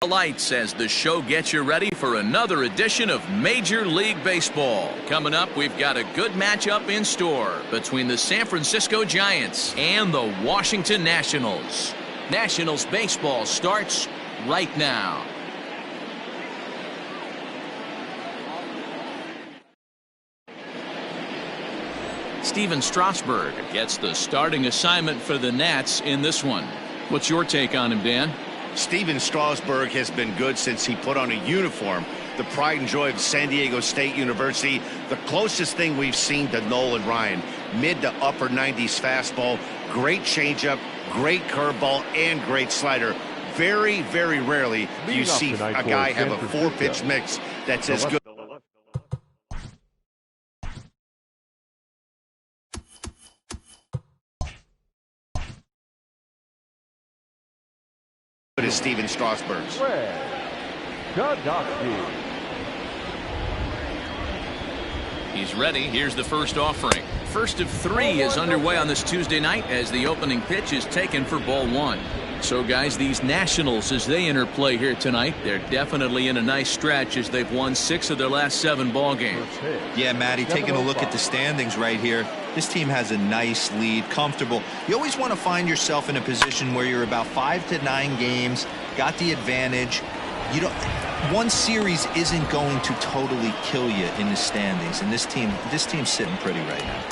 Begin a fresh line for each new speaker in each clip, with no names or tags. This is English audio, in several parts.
The lights as the show gets you ready for another edition of Major League Baseball. Coming up, we've got a good matchup in store between the San Francisco Giants and the Washington Nationals. Nationals baseball starts right now. Steven Strasburg gets the starting assignment for the Nats in this one. What's your take on him, Dan?
Steven Strasburg has been good since he put on a uniform. The pride and joy of San Diego State University. The closest thing we've seen to Nolan Ryan. Mid to upper 90s fastball. Great changeup, great curveball, and great slider. Very, very rarely do you see a guy have a four-pitch mix that's as good as Steven Strasburg's.
He's ready. Here's the first offering. First of three is underway on this Tuesday night as the opening pitch is taken for ball one. So, guys, these Nationals, as they enter play here tonight, they're definitely in a nice stretch as they've won 6 of their last 7 ball games.
Yeah, Matty, taking a look at the standings right here, this team has a nice lead, comfortable. You always want to find yourself in a position where you're about 5 to 9 games, got the advantage. You don't. One series isn't going to totally kill you in the standings, and this team's sitting pretty right now.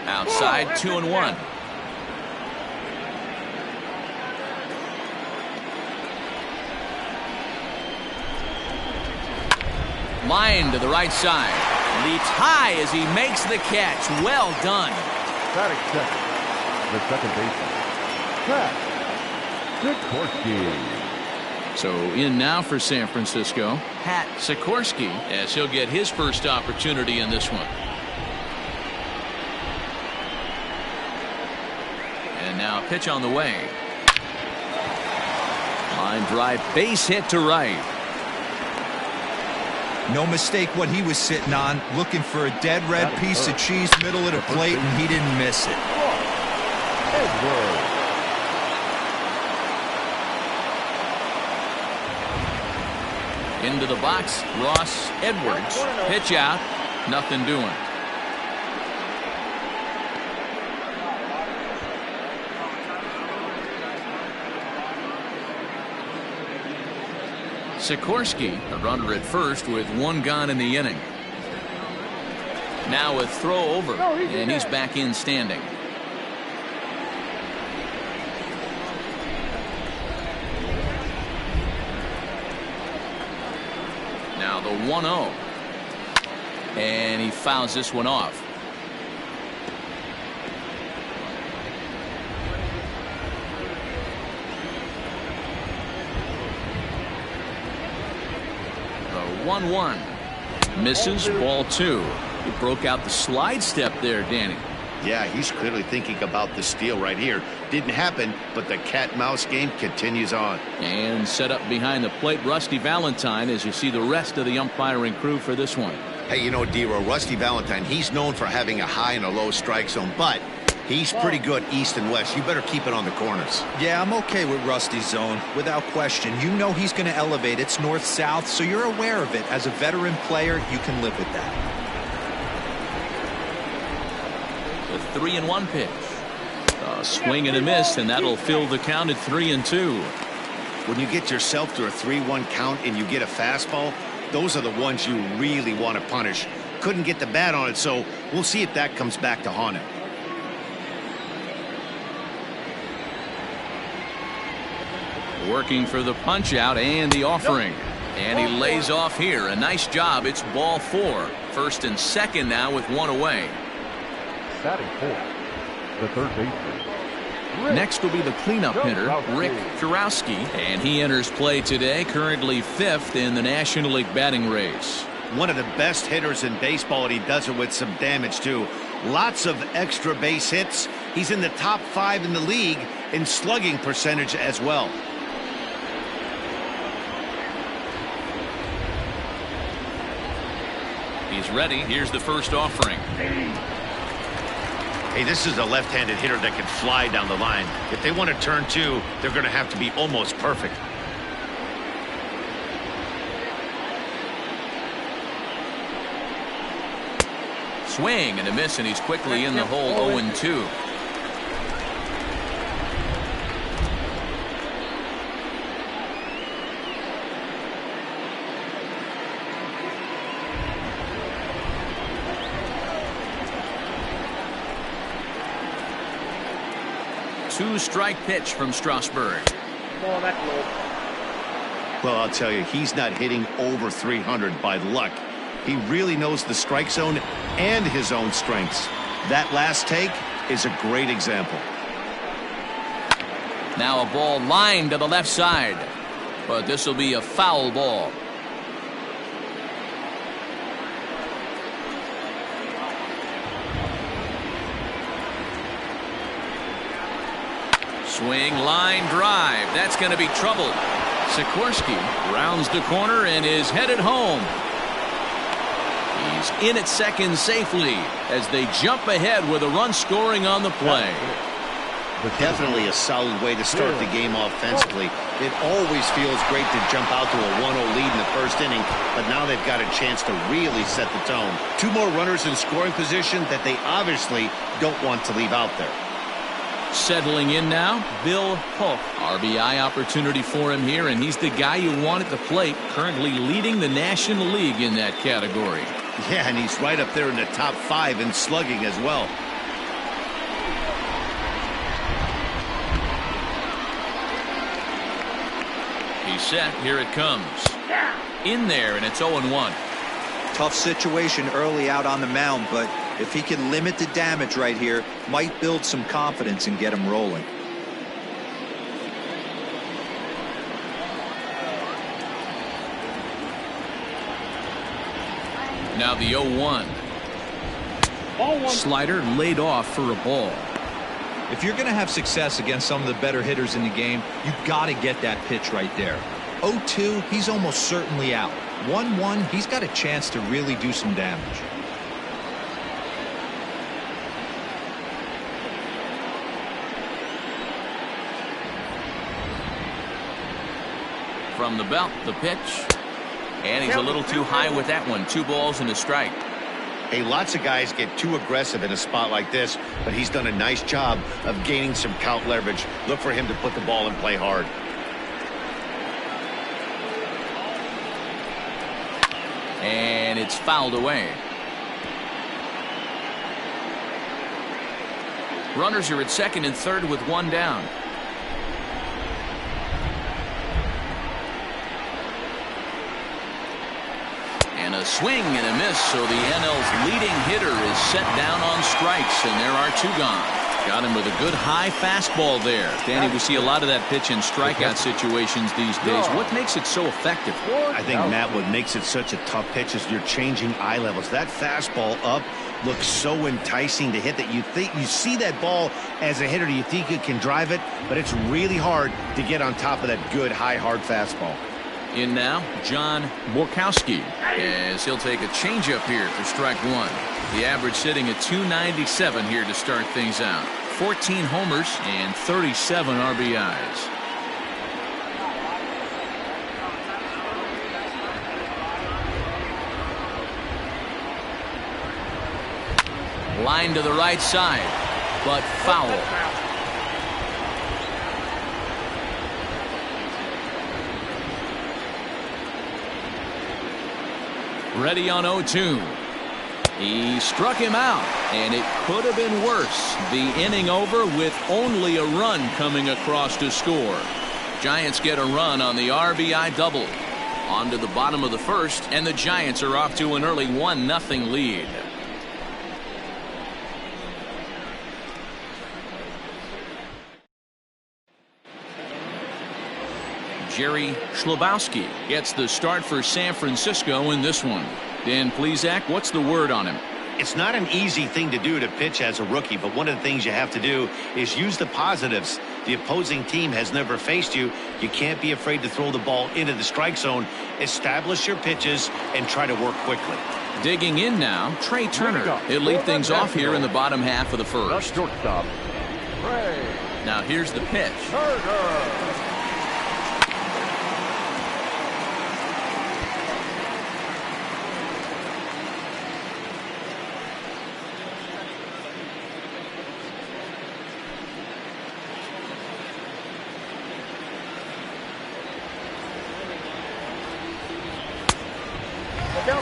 Outside, 2-1. Line to the right side. Leaps high as he makes the catch. Well done.
Batting second, the second baseman, Sikorsky.
So in now for San Francisco, Pat Sikorsky, as he'll get his first opportunity in this one. And now pitch on the way. Line drive, base hit to right.
No mistake what he was sitting on, looking for a dead red piece of cheese middle of the plate, and he didn't miss it.
Into the box, Ross Edwards. Pitch out, nothing doing. Sikorsky, a runner at first with 1 gone in the inning. Now a throw over, and he's back in standing. Now the 1-0. And he fouls this one off. The 1-1. Misses, ball 2. He broke out the slide step there, Danny.
Yeah, he's clearly thinking about the steal right here. Didn't happen, but the cat-mouse game continues on.
And set up behind the plate, Rusty Valentine, as you see the rest of the umpiring crew for this one.
Hey, you know, D-Row, Rusty Valentine, he's known for having a high and a low strike zone, but he's pretty good east and west. You better keep it on the corners.
Yeah, I'm okay with Rusty's zone, without question. You know he's going to elevate. It's north-south, so you're aware of it. As a veteran player, you can live with that.
The 3-1 pitch. A swing and a miss, and that'll fill the count at 3-2.
When you get yourself to a 3-1 count and you get a fastball, those are the ones you really want to punish. Couldn't get the bat on it, so we'll see if that comes back to haunt him.
Working for the punch out and the offering. And he lays off here. A nice job. It's ball 4. First and second now with 1 away.
Batting fourth, the third baseman.
Next will be the cleanup hitter, Rick Kurowski, and he enters play today, currently 5th in the National League batting race.
One of the best hitters in baseball, and he does it with some damage too. Lots of extra base hits. He's in the top 5 in the league in slugging percentage as well.
He's is ready. Here's the first offering.
Hey, this is a left-handed hitter that can fly down the line. If they want to turn two, they're going to have to be almost perfect.
Swing and a miss, and he's quickly in the hole. 0-2. Two-strike pitch from Strasburg.
Well, I'll tell you, he's not hitting over 300 by luck. He really knows the strike zone and his own strengths. That last take is a great example.
Now a ball lined to the left side, but this will be a foul ball. Swing, line drive. That's going to be trouble. Sikorsky rounds the corner and is headed home. He's in at second safely as they jump ahead with a run scoring on the play.
Definitely a solid way to start the game offensively. It always feels great to jump out to a 1-0 lead in the first inning, but now they've got a chance to really set the tone. Two more runners in scoring position that they obviously don't want to leave out there.
Settling in now, Bill Polk. RBI opportunity for him here, and he's the guy you want at the plate, currently leading the National League in that category.
Yeah, and he's right up there in the top 5 in slugging as well.
He's set. Here it comes. In there, and it's 0-1.
Tough situation early out on the mound, but if he can limit the damage right here, might build some confidence and get him rolling.
Now the 0-1. Slider laid off for a ball.
If you're going to have success against some of the better hitters in the game, you've got to get that pitch right there. 0-2, he's almost certainly out. 1-1, he's got a chance to really do some damage.
From the belt, the pitch. And he's a little too high with that one. 2 balls and a strike.
Hey, lots of guys get too aggressive in a spot like this, but he's done a nice job of gaining some count leverage. Look for him to put the ball and play hard.
And it's fouled away. Runners are at second and third with 1 down. And a swing and a miss, so the NL's leading hitter is set down on strikes, and there are 2 gone. Got him with a good high fastball there. Danny, we see a lot of that pitch in strikeout situations these days. What makes it so effective?
I think, Matt, what makes it such a tough pitch is you're changing eye levels. That fastball up looks so enticing to hit that you see that ball as a hitter, you think you can drive it, but it's really hard to get on top of that good high hard fastball.
In now, John Borkowski, as he'll take a changeup here for strike 1. The average sitting at 297 here to start things out. 14 homers and 37 RBIs. Line to the right side, but foul. Ready on 0-2. He struck him out, and it could have been worse. The inning over with only a run coming across to score. Giants get a run on the RBI double. On to the bottom of the first, and the Giants are off to an early 1-0 lead. Jerry Schlabowski gets the start for San Francisco in this one. Dan Plesac, what's the word on him?
It's not an easy thing to do to pitch as a rookie, but one of the things you have to do is use the positives. The opposing team has never faced you. You can't be afraid to throw the ball into the strike zone. Establish your pitches and try to work quickly.
Digging in now, Trey Turner. He'll lead things off here in the bottom half of the
The
first.
shortstop, Trey
Now here's the pitch.
Turner.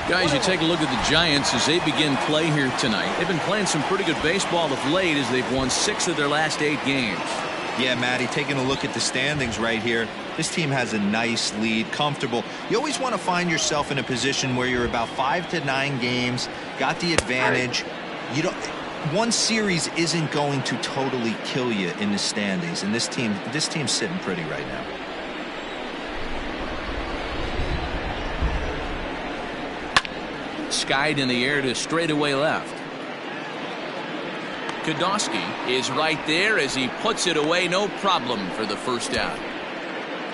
Guys, you take a look at the Giants as they begin play here tonight. They've been playing some pretty good baseball of late as they've won 6 of their last 8 games.
Yeah, Matty, taking a look at the standings right here, this team has a nice lead, comfortable. You always want to find yourself in a position where you're about 5 to 9 games, got the advantage. You don't. One series isn't going to totally kill you in the standings, and this team's sitting pretty right now.
Skied in the air to straightaway left. Kodowski is right there as he puts it away, no problem for the first out.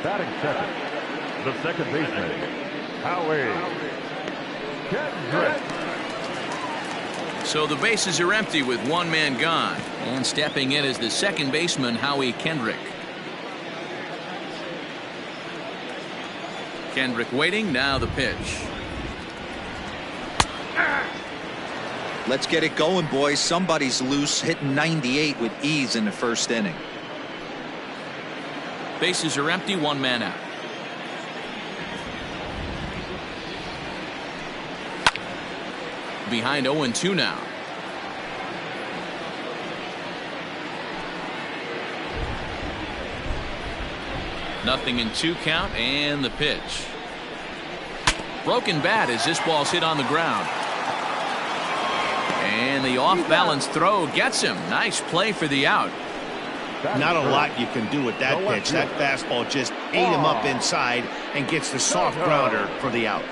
Batting second, the second baseman, Howie Kendrick.
So the bases are empty with one man gone, and stepping in is the second baseman, Howie Kendrick. Kendrick waiting, now the pitch.
Let's get it going, boys. Somebody's loose, hitting 98 with ease in the first inning.
Bases are empty, one man out. Behind 0-2 now. Nothing in 2 count, and the pitch. Broken bat as this ball's hit on the ground. And the off-balance throw gets him. Nice play for the out.
Not a lot you can do with that pitch. That fastball just ate him up inside and gets the soft grounder for the out.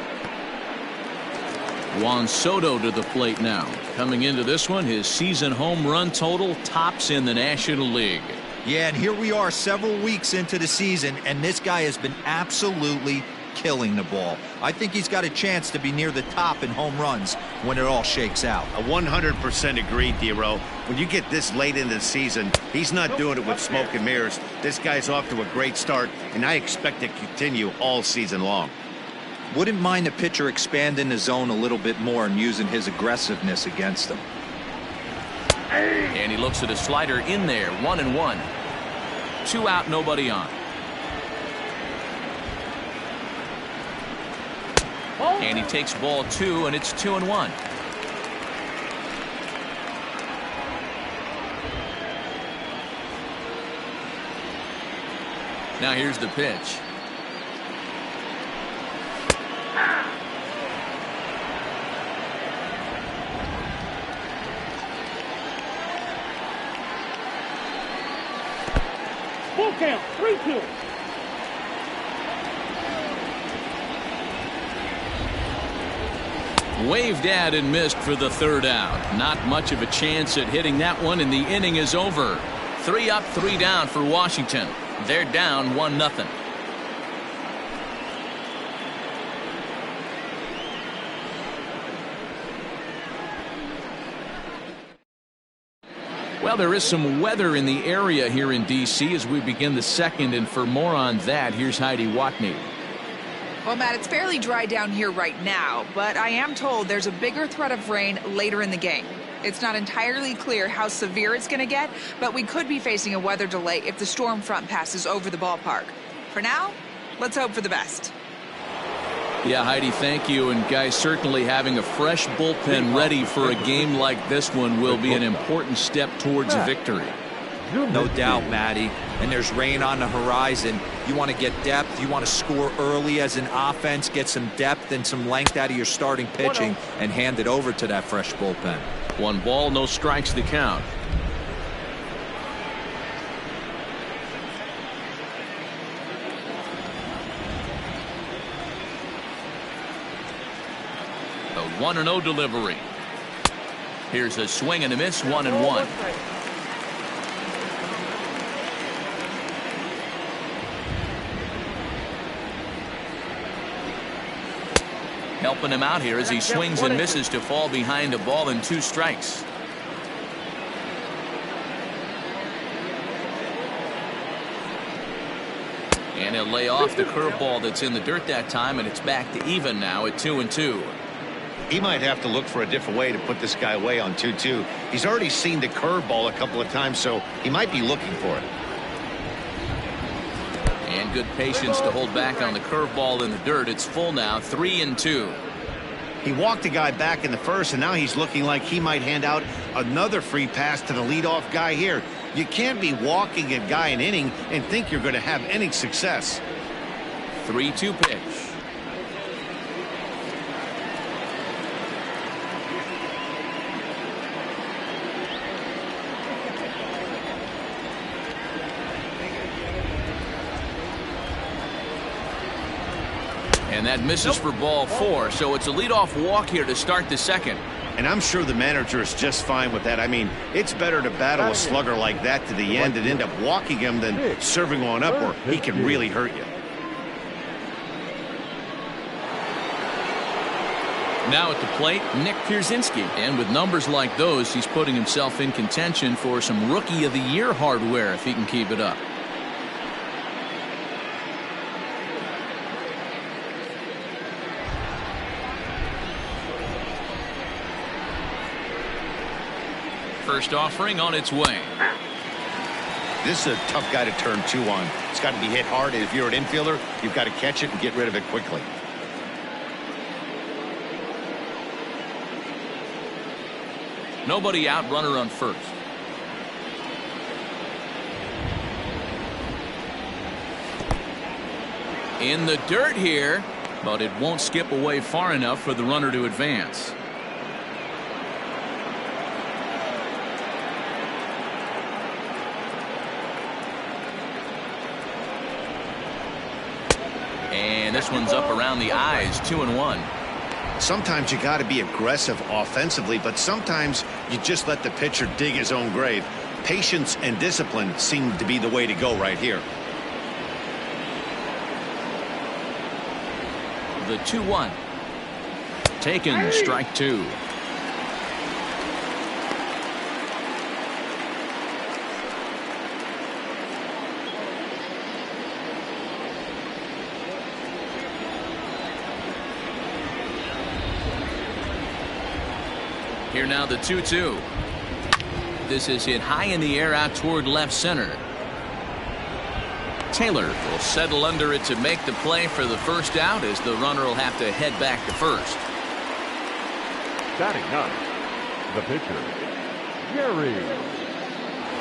Juan Soto to the plate now. Coming into this one, his season home run total tops in the National League.
Yeah, and here we are several weeks into the season, and this guy has been absolutely killing the ball. I think he's got a chance to be near the top in home runs when it all shakes out.
I 100% agree, D-Row. When you get this late into the season, he's not doing it with smoke and mirrors. This guy's off to a great start, and I expect it to continue all season long.
Wouldn't mind the pitcher expanding the zone a little bit more and using his aggressiveness against them.
And he looks at a slider in there, 1-1. 2 out, nobody on. And he takes ball 2, and it's 2-1. Now here's the pitch.
Full count, 3-2.
Waved at and missed for the 3rd out. Not much of a chance at hitting that one, and the inning is over. 3 up, 3 down for Washington. They're down 1-0. Well, there is some weather in the area here in D.C. as we begin the second, and for more on that, here's Heidi Watney.
Well, Matt, it's fairly dry down here right now, but I am told there's a bigger threat of rain later in the game. It's not entirely clear how severe it's going to get, but we could be facing a weather delay if the storm front passes over the ballpark. For now, let's hope for the best.
Yeah, Heidi, thank you. And guys, certainly having a fresh bullpen ready for a game like this one will be an important step towards a victory.
No doubt, Matty. And there's rain on the horizon. You want to get depth. You want to score early as an offense, get some depth and some length out of your starting pitching, and hand it over to that fresh bullpen.
1 ball, no strikes to count. A 1-0 delivery. Here's a swing and a miss, 1-1. helping him out here as he swings and misses to fall behind a ball and 2 strikes. And he'll lay off the curveball that's in the dirt that time, and it's back to even now at 2-2.
He might have to look for a different way to put this guy away on 2-2. He's already seen the curveball a couple of times, so he might be looking for it.
And good patience to hold back on the curveball in the dirt. It's full now, 3-2.
He walked the guy back in the first, and now he's looking like he might hand out another free pass to the leadoff guy here. You can't be walking a guy an inning and think you're going to have any success.
3-2 pitch. And that misses for ball 4, so it's a leadoff walk here to start the second.
And I'm sure the manager is just fine with that. I mean, it's better to battle a slugger like that to the end and end up walking him than serving one up where he can really hurt you.
Now at the plate, Nick Pierzynski. And with numbers like those, he's putting himself in contention for some Rookie of the Year hardware if he can keep it up. First offering on its way.
This is a tough guy to turn 2 on. It's got to be hit hard, and if you're an infielder, you've got to catch it and get rid of it quickly.
Nobody out, runner on first. In the dirt here, but it won't skip away far enough for the runner to advance. And this one's up around the eyes, 2-1.
Sometimes you got to be aggressive offensively, but sometimes you just let the pitcher dig his own grave. Patience and discipline seem to be the way to go right here.
The 2-1. Taken, strike 2. Here now the 2-2. This is hit high in the air out toward left center. Taylor will settle under it to make the play for the first out as the runner will have to head back to first.
Batting 9, the pitcher, Jerry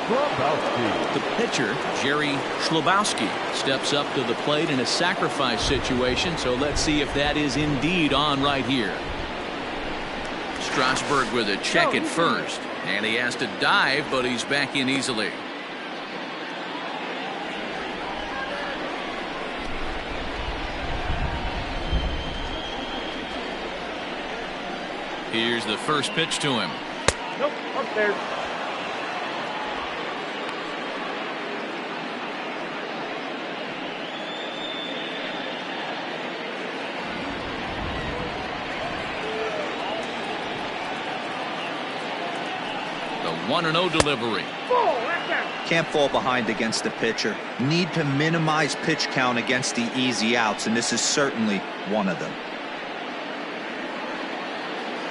Schlabowski.
The pitcher, Jerry Schlabowski, steps up to the plate in a sacrifice situation, so let's see if that is indeed on right here. Strasburg with a check at first, and he has to dive, but he's back in easily. Here's the first pitch to him.
Nope, up there.
The 1-0 delivery.
Can't fall behind against the pitcher. Need to minimize pitch count against the easy outs, and this is certainly one of them.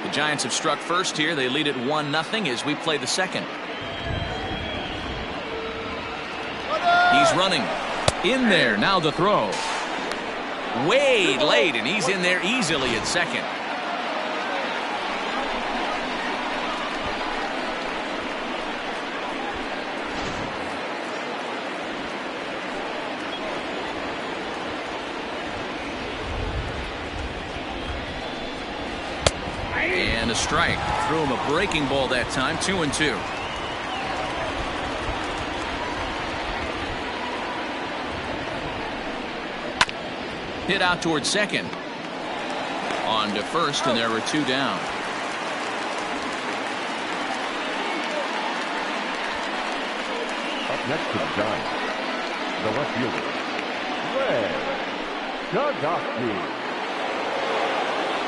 The Giants have struck first here. They lead it 1-0 as we play the second. He's running. In there. Now the throw. Way late, and he's in there easily at second. And a strike. Threw him a breaking ball that time. 2-2. Hit out towards second. On to first, and there were 2 down.
Up next to the Giants, the left fielder, Red Schlabowski.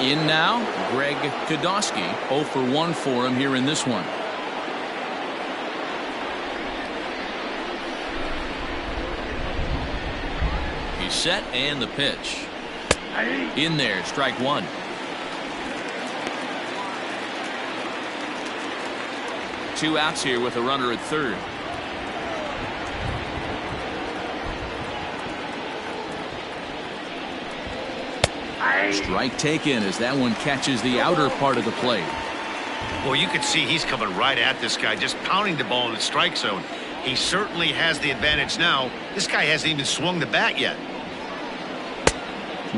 In now, Greg Kodosky. 0 for 1 for him here in this one. He's set and the pitch. In there, strike one. Two outs here with a runner at third. Strike taken as that one catches the outer part of the plate.
Well, you can see he's coming right at this guy, just pounding the ball in the strike zone. He certainly has the advantage now. This guy hasn't even swung the bat yet.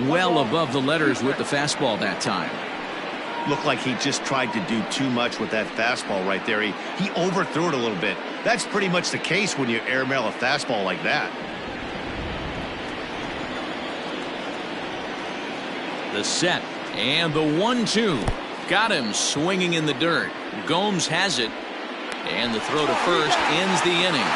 Well above the letters with the fastball that time.
Looked like he just tried to do too much with that fastball right there. He overthrew it a little bit. That's pretty much the case when you airmail a fastball like that.
The set and the 1-2. Got him swinging in the dirt. Gomes has it. And the throw to first ends the inning.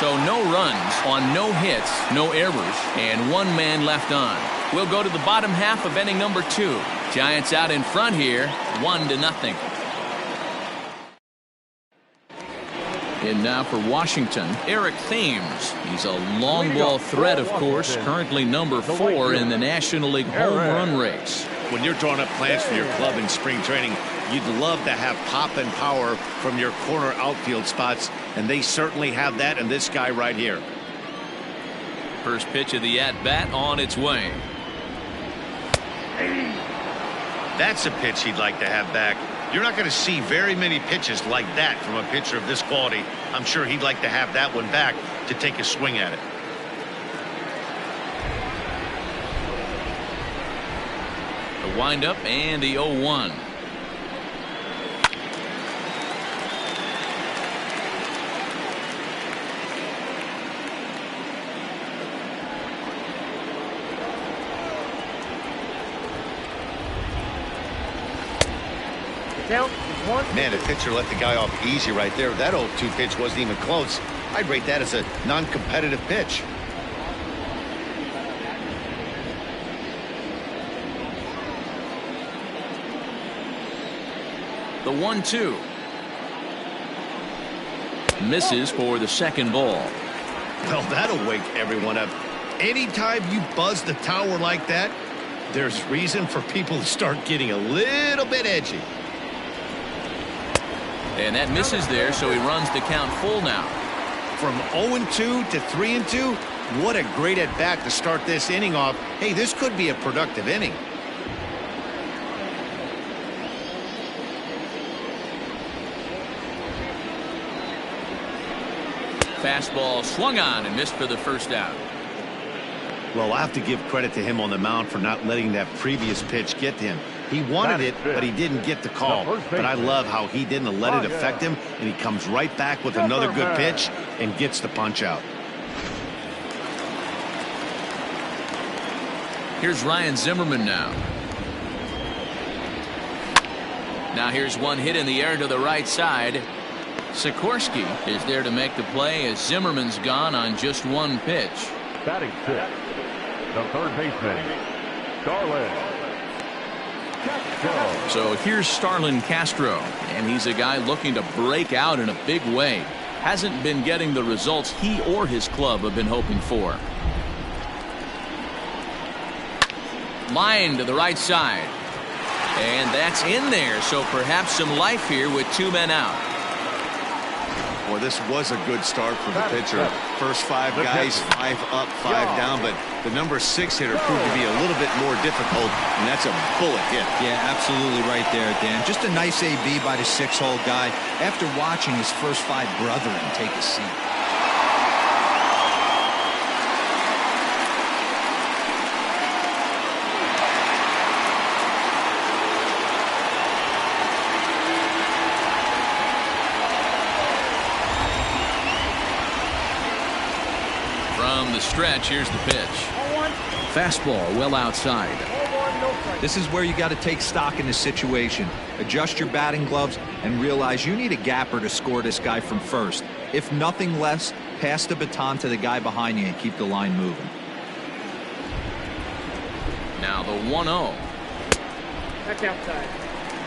So no runs on no hits, no errors, and one man left on. We'll go to the bottom half of inning number 2. Giants out in front here, 1-0. In now for Washington, Eric Thames. He's a long ball threat, of course, currently number 4 in the National League home run race.
When you're drawing up plans for your club in spring training, you'd love to have pop and power from your corner outfield spots, and they certainly have that in this guy right here.
First pitch of the at-bat on its way.
That's a pitch he'd like to have back. You're not going to see very many pitches like that from a pitcher of this quality. I'm sure he'd like to have that one back to take a swing at it.
The windup and the 0-1.
Man, a pitcher let the guy off easy right there. That 0-2 pitch wasn't even close. I'd rate that as a non-competitive pitch.
The 1-2. Misses for the second ball.
Well, that'll wake everyone up. Anytime you buzz the tower like that, there's reason for people to start getting a little bit edgy.
And that misses there, so he runs the count full now.
From 0-2 to 3-2, what a great at-bat to start this inning off. Hey, this could be a productive inning.
Fastball swung on and missed for the first out.
Well, I have to give credit to him on the mound for not letting that previous pitch get to him. He wanted it, but he didn't get the call. But I love how he didn't let it affect him, and he comes right back with another good pitch and gets the punch out.
Here's Ryan Zimmerman now. Now here's one hit in the air to the right side. Sikorsky is there to make the play as Zimmerman's gone on just one pitch.
Batting 6, the third baseman, Starlin.
So here's Starlin Castro, and he's a guy looking to break out in a big way. Hasn't been getting the results he or his club have been hoping for. Line to the right side. And that's in there, so perhaps some life here with 2 men out.
Well, this was a good start for the pitcher. First 5 guys, 5 up, 5 down, but the number 6 hitter proved to be a little bit more difficult, and that's a bullet hit.
Yeah, absolutely right there, Dan. Just a nice AB by the 6-hole guy after watching his first 5 brethren take a seat.
From the stretch, here's the pitch. Fastball well outside.
This is where you got to take stock in the situation. Adjust your batting gloves and realize you need a gapper to score this guy from first. If nothing less, pass the baton to the guy behind you and keep the line moving.
Now the 1-0.
That's outside.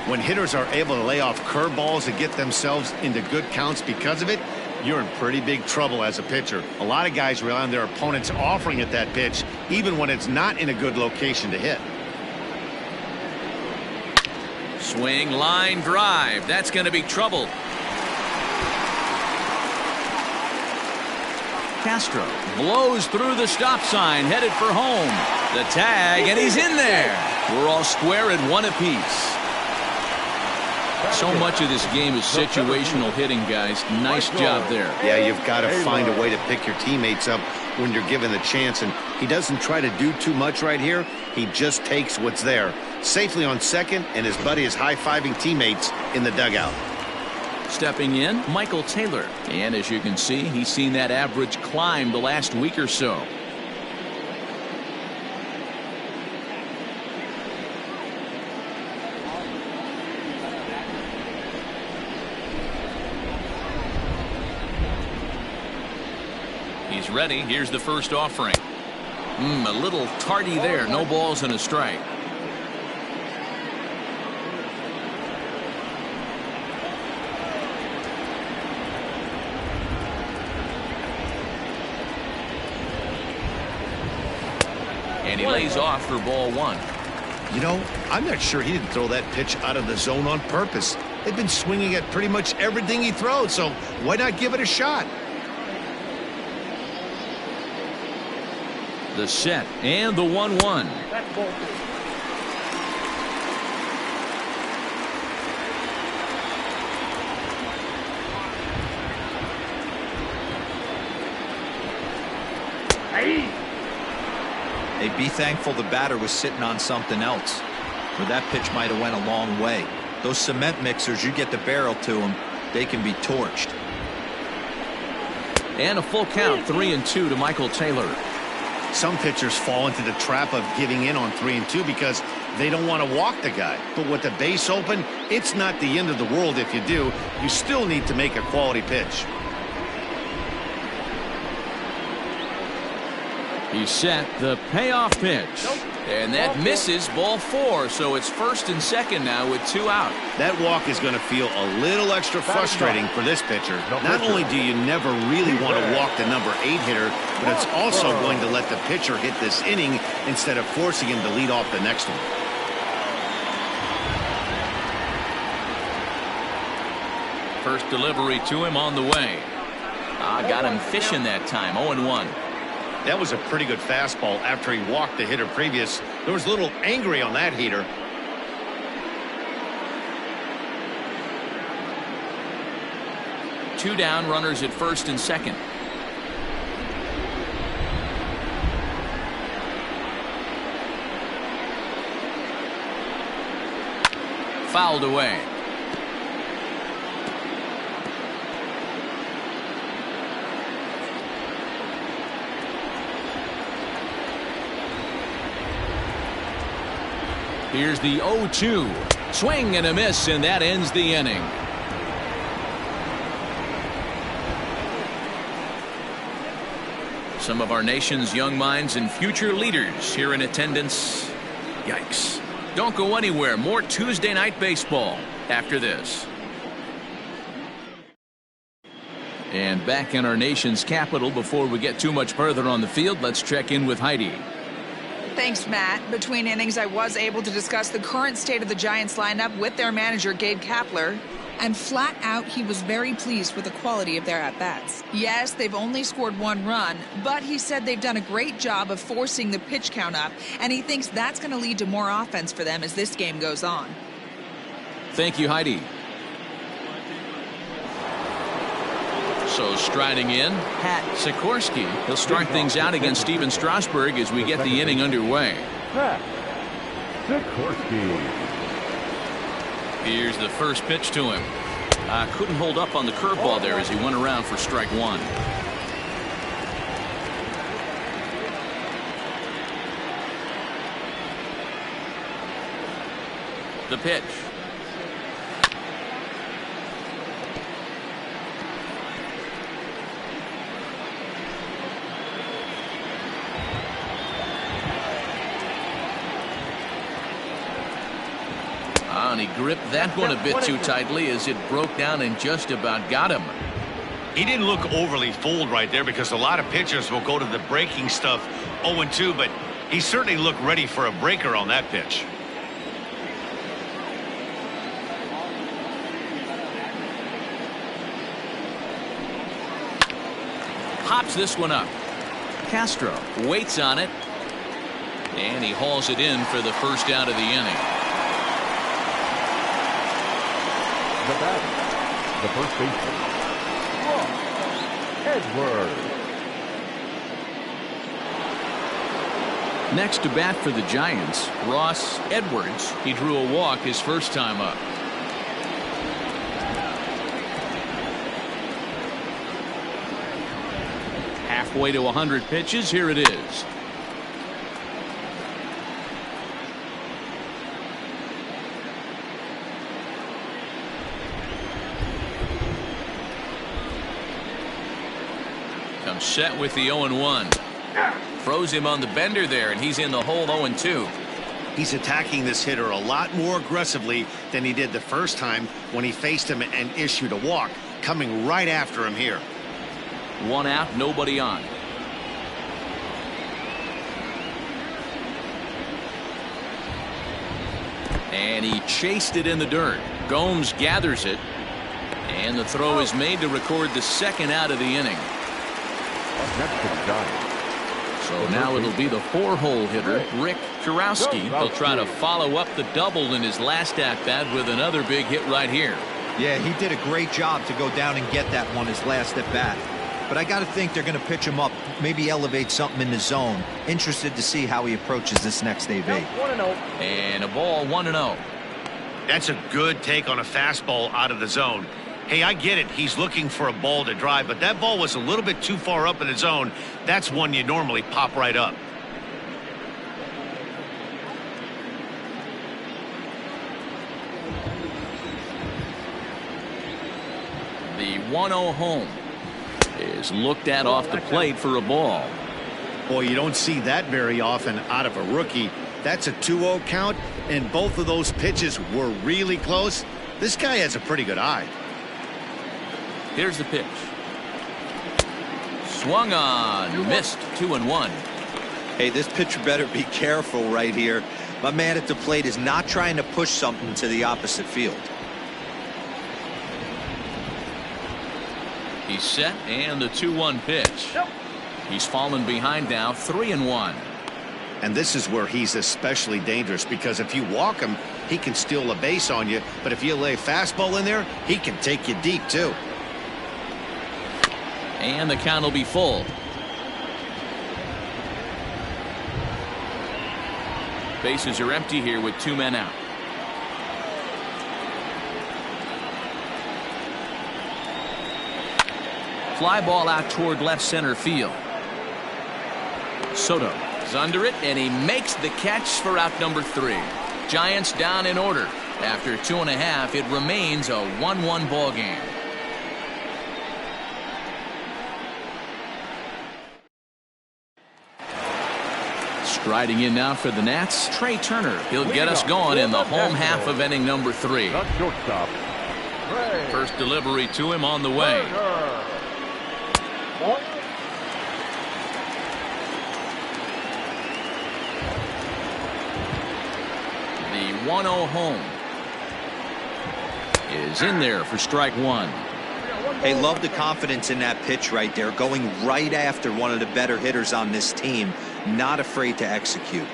When hitters are able to lay off curveballs and get themselves into good counts because of it, you're in pretty big trouble as a pitcher. A lot of guys rely on their opponents offering at that pitch, even when it's not in a good location to hit.
Swing, line, drive. That's going to be trouble. Castro blows through the stop sign, headed for home. The tag, and he's in there. We're all square at one apiece. So much of this game is situational hitting, guys. Nice job there.
Yeah, you've got to find a way to pick your teammates up when you're given the chance, and he doesn't try to do too much right here. He just takes what's there. Safely on second, and his buddy is high-fiving teammates in the dugout.
Stepping in, Michael Taylor. And as you can see, he's seen that average climb the last week or so. He's ready. Here's the first offering. A little tardy there. No balls and a strike. And he lays off for ball one.
You know, I'm not sure he didn't throw that pitch out of the zone on purpose. They've been swinging at pretty much everything he throws, so why not give it a shot?
The set and the 1-1.
That's ball two. Hey.
Hey, be thankful the batter was sitting on something else, or that pitch might have went a long way. Those cement mixers, you get the barrel to them, they can be torched.
And a full count, 3-2 to Michael Taylor.
Some pitchers fall into the trap of giving in on 3-2 because they don't want to walk the guy. But with the base open, it's not the end of the world if you do. You still need to make a quality pitch.
He set the payoff pitch. And that misses, ball 4. So it's first and second now with 2 out.
That walk is going to feel a little extra frustrating for this pitcher. Not only do you never really want to walk the number 8 hitter, but it's also going to let the pitcher hit this inning instead of forcing him to lead off the next one.
First delivery to him on the way. Got him fishing that time. 0-1.
That was a pretty good fastball after he walked the hitter previous. There was a little angry on that heater.
Two down, runners at first and second. Fouled away. Here's the 0-2. Swing and a miss, and that ends the inning. Some of our nation's young minds and future leaders here in attendance. Yikes. Don't go anywhere. More Tuesday Night Baseball after this. And back in our nation's capital, before we get too much further on the field, let's check in with Heidi.
Thanks, Matt. Between innings, I was able to discuss the current state of the Giants lineup with their manager, Gabe Kapler. And flat out, he was very pleased with the quality of their at-bats. Yes, they've only scored 1 run, but he said they've done a great job of forcing the pitch count up, and he thinks that's going to lead to more offense for them as this game goes on.
Thank you, Heidi. So striding in, Pat Sikorsky. He'll start things out against Steven Strasburg as we get the inning underway.
Pat Sikorsky.
Here's the first pitch to him. Couldn't hold up on the curveball there as he went around for strike 1. The pitch. gripped that one a bit too tightly as it broke down and just about got him.
He didn't look overly fooled right there because a lot of pitchers will go to the breaking stuff 0-2, but he certainly looked ready for a breaker on that pitch.
Pops this one up. Castro waits on it, and he hauls it in for the first out of the inning.
The batter, the first baseman, Edwards.
Next to bat for the Giants, Ross Edwards. He drew a walk his first time up. Halfway to 100 pitches. Here it is. Comes set with the 0-1. Throws him on the bender there, and he's in the hole 0-2.
He's attacking this hitter a lot more aggressively than he did the first time when he faced him and issued a walk, coming right after him here.
One out, nobody on. And he chased it in the dirt. Gomes gathers it, and the throw is made to record the second out of the inning.
Next to the Giants.
So now it'll be the 4-hole hitter, Rick Kurowski. He'll try to follow up the double in his last at-bat with another big hit right here.
Yeah, he did a great job to go down and get that one his last at-bat. But I got to think they're going to pitch him up, maybe elevate something in the zone. Interested to see how he approaches this next AV.
1-0.
And a ball 1-0.
That's a good take on a fastball out of the zone. Hey, I get it. He's looking for a ball to drive, but that ball was a little bit too far up in the zone. That's one you normally pop right up.
The 1-0 home is looked at off the plate for a ball.
Boy, you don't see that very often out of a rookie. That's a 2-0 count, and both of those pitches were really close. This guy has a pretty good eye.
Here's the pitch. Swung on, missed. 2-1.
Hey, this pitcher better be careful right here. My man at the plate is not trying to push something to the opposite field.
He's set, and the 2-1 pitch. He's fallen behind now, 3-1.
And this is where he's especially dangerous, because if you walk him, he can steal a base on you. But if you lay a fastball in there, he can take you deep, too.
And the count will be full. Bases are empty here with 2 men out. Fly ball out toward left center field. Soto is under it, and he makes the catch for out number 3. Giants down in order. After 2.5, it remains a 1-1 ball game. Striding in now for the Nats, Trey Turner. He'll get us going in the home half of inning number 3.
The shortstop, Trey
First delivery to him on the way.
Turner.
The 1-0 home is in there for strike 1.
Hey, love the confidence in that pitch right there, going right after one of the better hitters on this team, not afraid to execute.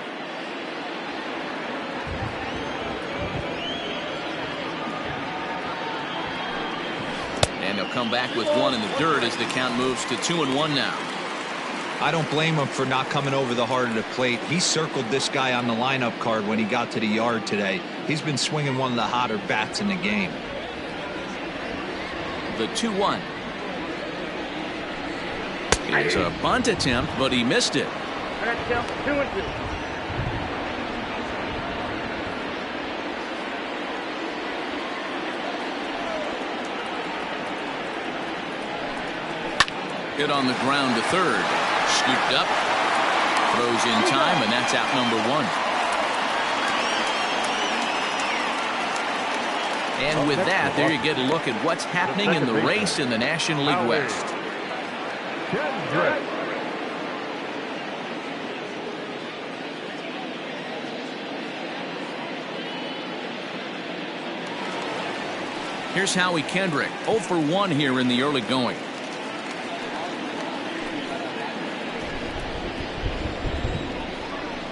And he'll come back with one in the dirt as the count moves to 2-1 now.
I don't blame him for not coming over the heart of the plate. He circled this guy on the lineup card when he got to the yard today. He's been swinging one of the hotter bats in the game.
The 2-1 is a bunt attempt, but he missed it.
That's count 2-2.
Hit on the ground to third. Scooped up. Throws in time, and that's out number 1. And with that, there you get a look at what's happening in the race in the National League West. Here's Howie Kendrick, 0 for 1 here in the early going.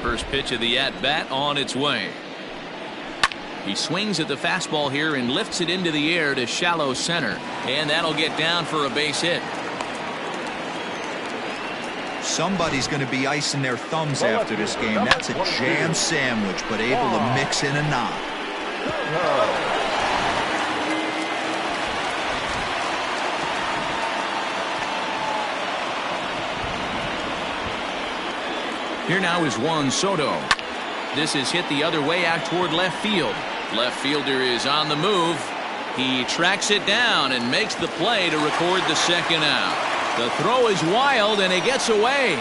First pitch of the at-bat on its way. He swings at the fastball here and lifts it into the air to shallow center. And that'll get down for a base hit.
Somebody's going to be icing their thumbs after this game. That's a jam sandwich, but able to mix in a knock.
Here now is Juan Soto. This is hit the other way out toward left field. Left fielder is on the move. He tracks it down and makes the play to record the second out. The throw is wild and it gets away.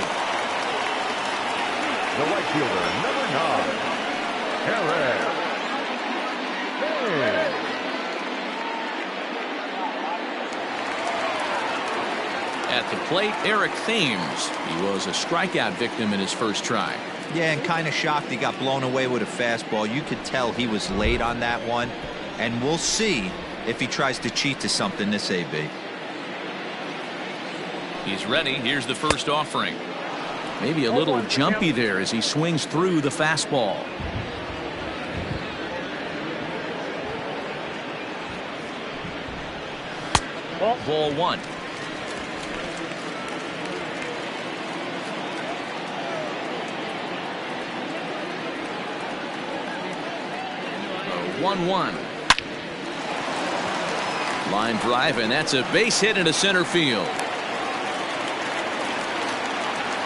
The right fielder, number 9, Harris.
At the plate, Eric Thames. He was a strikeout victim in his first try.
Yeah, and kind of shocked he got blown away with a fastball. You could tell he was late on that one. And we'll see if he tries to cheat to something this AB.
He's ready. Here's the first offering. Maybe a little jumpy there as he swings through the fastball. Ball 1. The 1-1. Line drive, and that's a base hit into center field.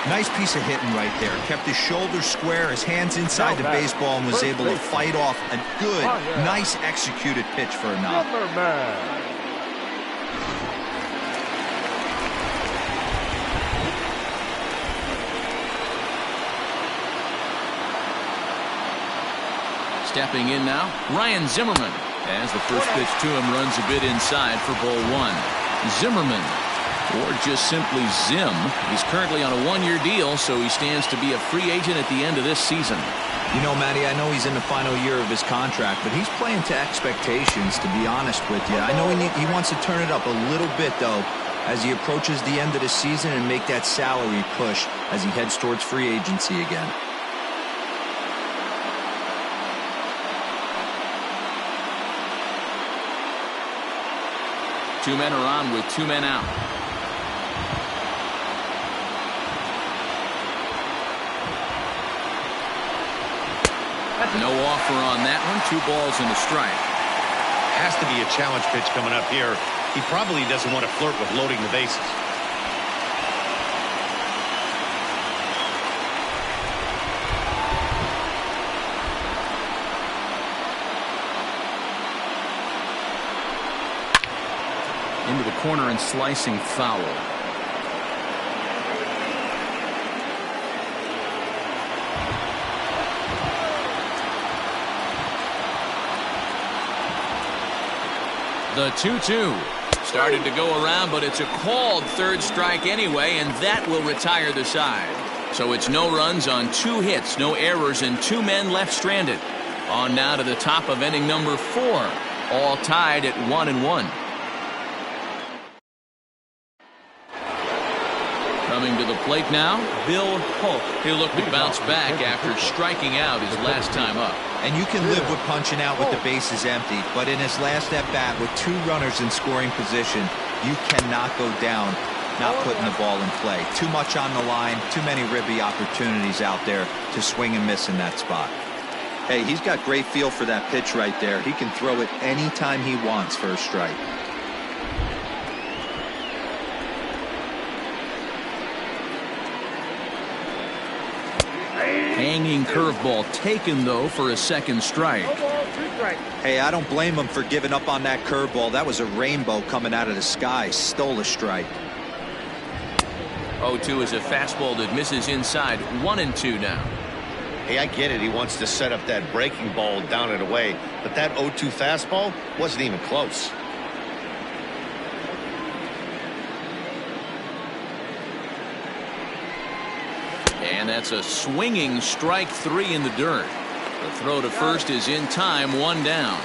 Nice piece of hitting right there. Kept his shoulders square, his hands inside the baseball, and was able to fight off a good, nice executed pitch for a knock.
Stepping in now, Ryan Zimmerman. As the first pitch to him runs a bit inside for ball 1. Zimmerman, or just simply Zim, he's currently on a 1-year deal, so he stands to be a free agent at the end of this season.
You know, Matty, I know he's in the final year of his contract, but he's playing to expectations, to be honest with you. I know he wants to turn it up a little bit, though, as he approaches the end of the season and make that salary push as he heads towards free agency again.
Two men are on with 2 men out. No offer on that one. 2 balls and a strike.
Has to be a challenge pitch coming up here. He probably doesn't want to flirt with loading the bases.
Into the corner and slicing foul. The 2-2 started to go around, but it's a called third strike anyway, and that will retire the side. So it's no runs on 2 hits, no errors, and 2 men left stranded. On now to the top of inning number 4, all tied at 1-1. Coming to the plate now, Bill Holt. He'll look to bounce back after striking out his last time up.
And you can live with punching out with the bases empty, but in his last at-bat with 2 runners in scoring position, you cannot go down not putting the ball in play. Too much on the line, too many ribby opportunities out there to swing and miss in that spot. Hey, he's got great feel for that pitch right there. He can throw it anytime he wants for a strike.
Hanging curveball taken, though, for a second strike.
Hey, I don't blame him for giving up on that curveball. That was a rainbow coming out of the sky. Stole a strike.
0-2 is a fastball that misses inside. 1-2 now.
Hey, I get it. He wants to set up that breaking ball down and away, but that 0-2 fastball wasn't even close.
And that's a swinging strike 3 in the dirt. The throw to first is in time, 1 down.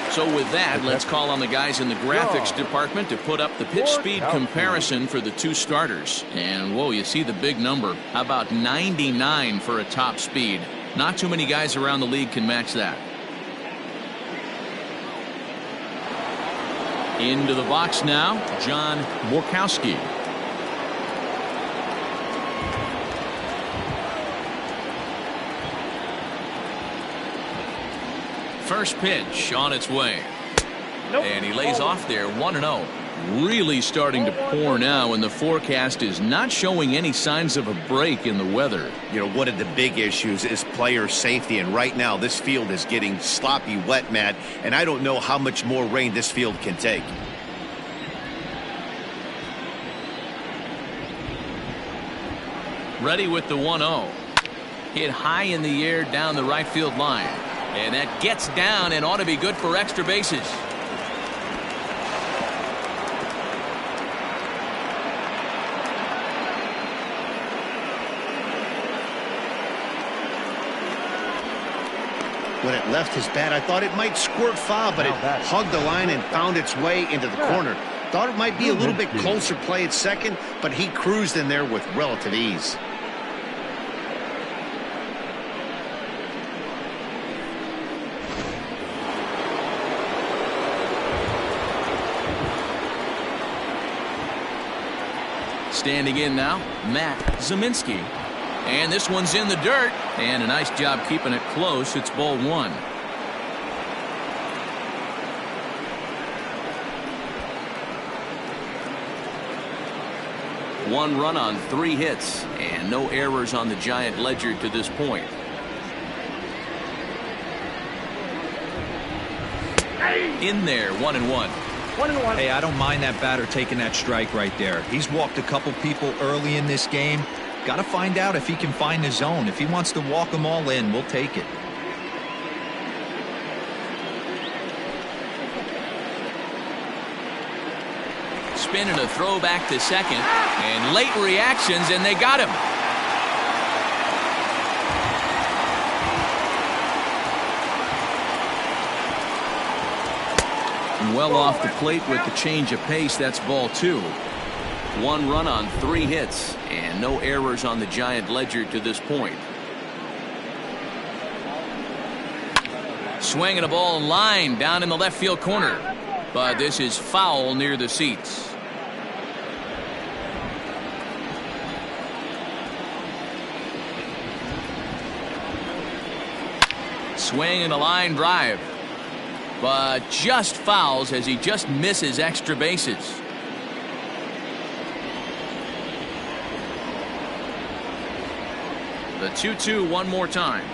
So with that, let's call on the guys in the graphics department to put up the pitch speed comparison for the two starters. And whoa, you see the big number, about 99 for a top speed. Not too many guys around the league can match that. Into the box now, John Borkowski. First pitch on its way. And he lays off there, 1-0. Really starting to pour now, and the forecast is not showing any signs of a break in the weather.
You know, one of the big issues is player safety, and right now this field is getting sloppy wet, Matt, and I don't know how much more rain this field can take.
Ready with the 1-0. Hit high in the air down the right field line. And that gets down and ought to be good for extra bases.
When it left his bat, I thought it might squirt foul, but it hugged the line and found its way into the corner. Thought it might be a little bit closer play at second, but he cruised in there with relative ease.
Standing in now, Matt Zeminski. And this one's in the dirt. And a nice job keeping it close. It's ball 1. One run on 3 hits. And no errors on the Giant ledger to this point. In there, 1-1.
Hey, I don't mind that batter taking that strike right there. He's walked a couple people early in this game. Got to find out if he can find the zone. If he wants to walk them all in, we'll take it.
Spinning a throw back to second. And late reactions, and they got him. Well off the plate with the change of pace. That's ball 2. 1 run on 3 hits and no errors on the Giant ledger to this point. Swinging a ball in line down in the left field corner, but this is foul near the seats. Swinging a line drive, but just fouls as he just misses extra bases. The 2-2 one more time.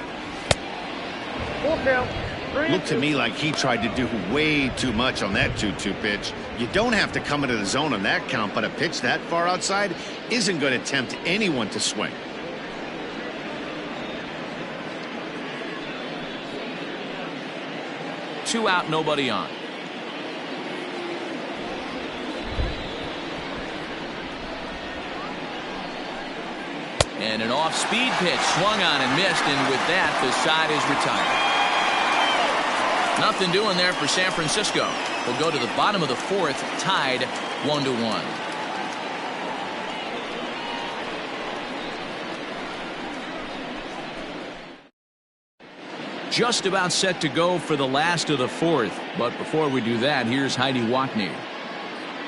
Looked to me like he tried to do way too much on that 2-2 pitch. You don't have to come into the zone on that count, but a pitch that far outside isn't going to tempt anyone to swing.
Two out, nobody on. And an off-speed pitch swung on and missed, and with that, the side is retired. Nothing doing there for San Francisco. We'll go to the bottom of the 4th, tied 1-1. Just about set to go for the last of the 4th. But before we do that, here's Heidi Watney.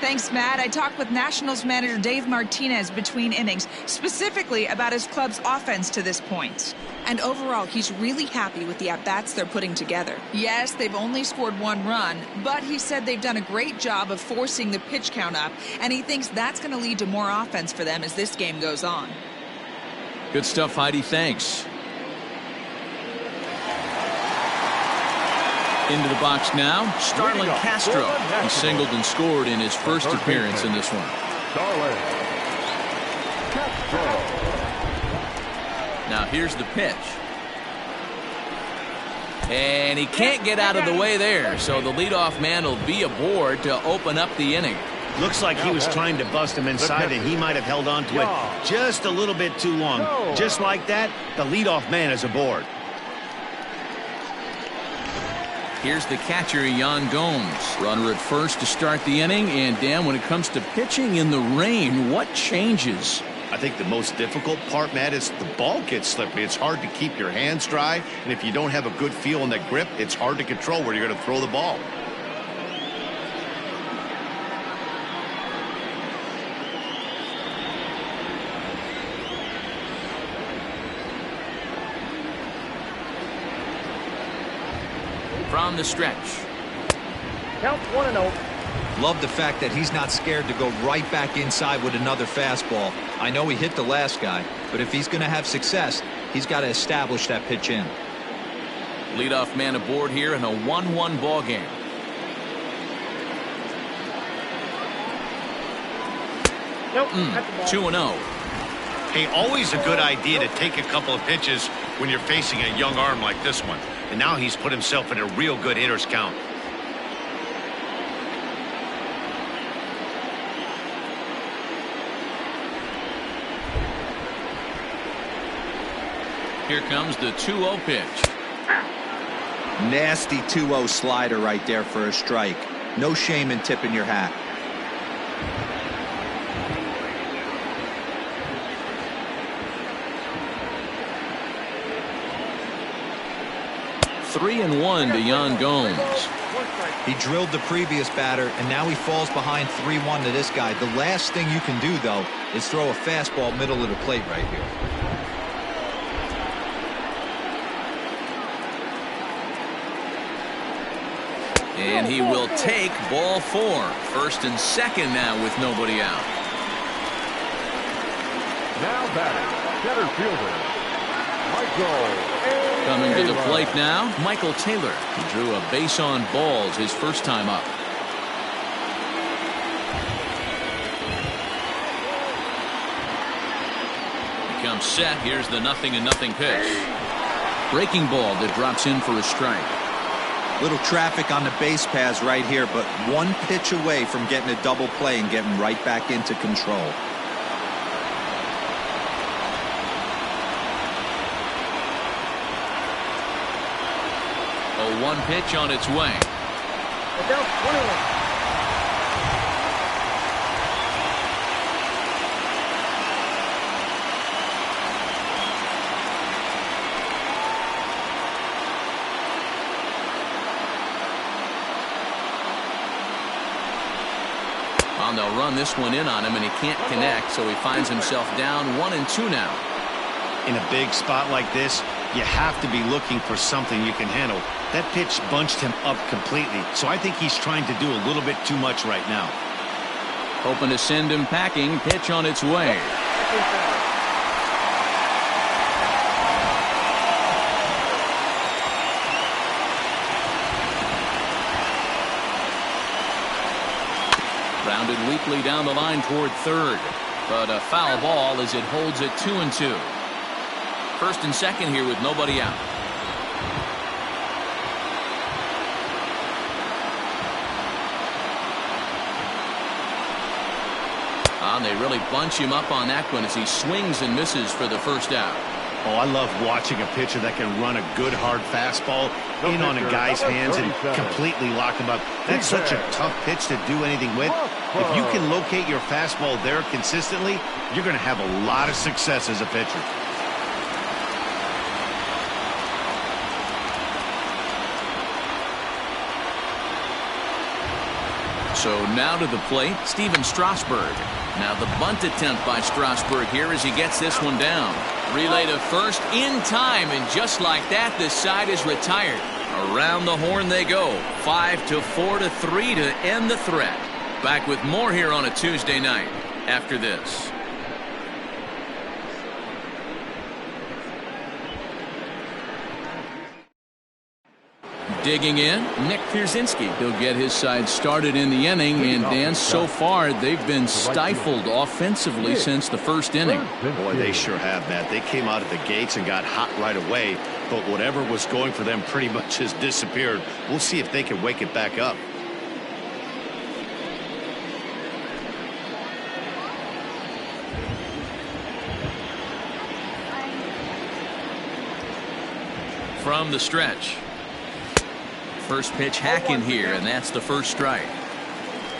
Thanks, Matt. I talked with Nationals manager Dave Martinez between innings, specifically about his club's offense to this point. And overall, he's really happy with the at-bats they're putting together. Yes, they've only scored 1 run, but he said they've done a great job of forcing the pitch count up, and he thinks that's going to lead to more offense for them as this game goes on.
Good stuff, Heidi. Thanks. Into the box now, Starlin Castro. He singled and scored in his first appearance in this one. Now here's the pitch. And he can't get out of the way there, so the leadoff man will be aboard to open up the inning.
Looks like he was trying to bust him inside, and he might have held on to it just a little bit too long. Just like that, the leadoff man is aboard.
Here's the catcher, Yan Gomes. Runner at first to start the inning. And, Dan, when it comes to pitching in the rain, what changes?
I think the most difficult part, Matt, is the ball gets slippery. It's hard to keep your hands dry, and if you don't have a good feel in that grip, it's hard to control where you're going to throw the ball.
From the stretch.
Count 1-0.
Love the fact that he's not scared to go right back inside with another fastball. I know he hit the last guy, but if he's going to have success, he's got to establish that pitch in.
Leadoff man aboard here in a 1-1 ball game.
Nope.
2-0.
Hey, always a good idea to take a couple of pitches when you're facing a young arm like this one. And now he's put himself in a real good hitter's count.
Here comes the 2-0 pitch.
Nasty 2-0 slider right there for a strike. No shame in tipping your hat.
3-1 to Yan Gomes.
He drilled the previous batter, and now he falls behind 3-1 to this guy. The last thing you can do, though, is throw a fastball middle of the plate right here.
And he will take ball 4. First and second now with nobody out.
Now batting, center fielder, Michael.
Coming to the plate now, Michael Taylor. He drew a base on balls his first time up. He comes set. Here's the 0-0 pitch. Breaking ball that drops in for a strike.
Little traffic on the base paths right here, but one pitch away from getting a double play and getting right back into control.
A 1 pitch on its way. And they'll run this one in on him, and he can't connect, so he finds himself down 1-2 now.
In a big spot like this, you have to be looking for something you can handle. That pitch bunched him up completely, so I think he's trying to do a little bit too much right now.
Hoping to send him packing. Pitch on its way. Rounded weakly down the line toward third, but a foul ball as it holds it 2-2. First and second here with nobody out. And they really bunch him up on that one as he swings and misses for the first out.
Oh, I love watching a pitcher that can run a good hard fastball in on a guy's hands and completely lock him up. That's such a tough pitch to do anything with. If you can locate your fastball there consistently, you're going to have a lot of success as a pitcher.
So now to the plate, Steven Strasburg. Now the bunt attempt by Strasburg here as he gets this one down. Relay to first in time, and just like that, this side is retired. Around the horn they go. 5-4-3 to end the threat. Back with more here on a Tuesday night after this. Digging in, Nick Pierzynski. He'll get his side started in the inning, and Dan, so far they've been stifled offensively since the first inning.
Boy, they sure have, Matt. They came out of the gates and got hot right away, but whatever was going for them pretty much has disappeared. We'll see if they can wake it back up.
From the stretch. First pitch hacking here, and that's the first strike.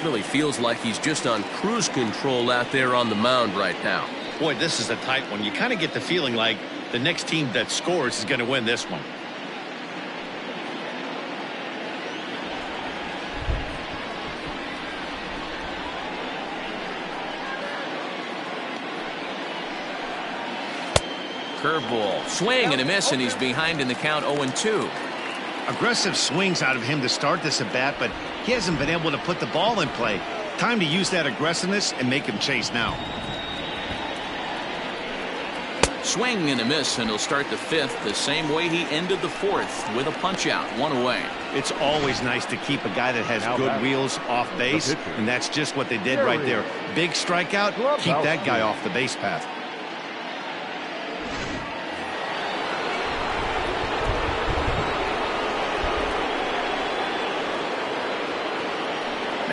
Really feels like he's just on cruise control out there on the mound right now.
Boy, this is a tight one. You kind of get the feeling like the next team that scores is going to win this one.
Curveball, swing and a miss, and he's behind in the count 0-2.
Aggressive swings out of him to start this at bat, but he hasn't been able to put the ball in play. Time to use that aggressiveness and make him chase now.
Swing and a miss, and he'll start the fifth the same way he ended the fourth, with a punch out, one away.
It's always nice to keep a guy that has good wheels off base, and that's just what they did right there. Big strikeout, keep that guy off the base path.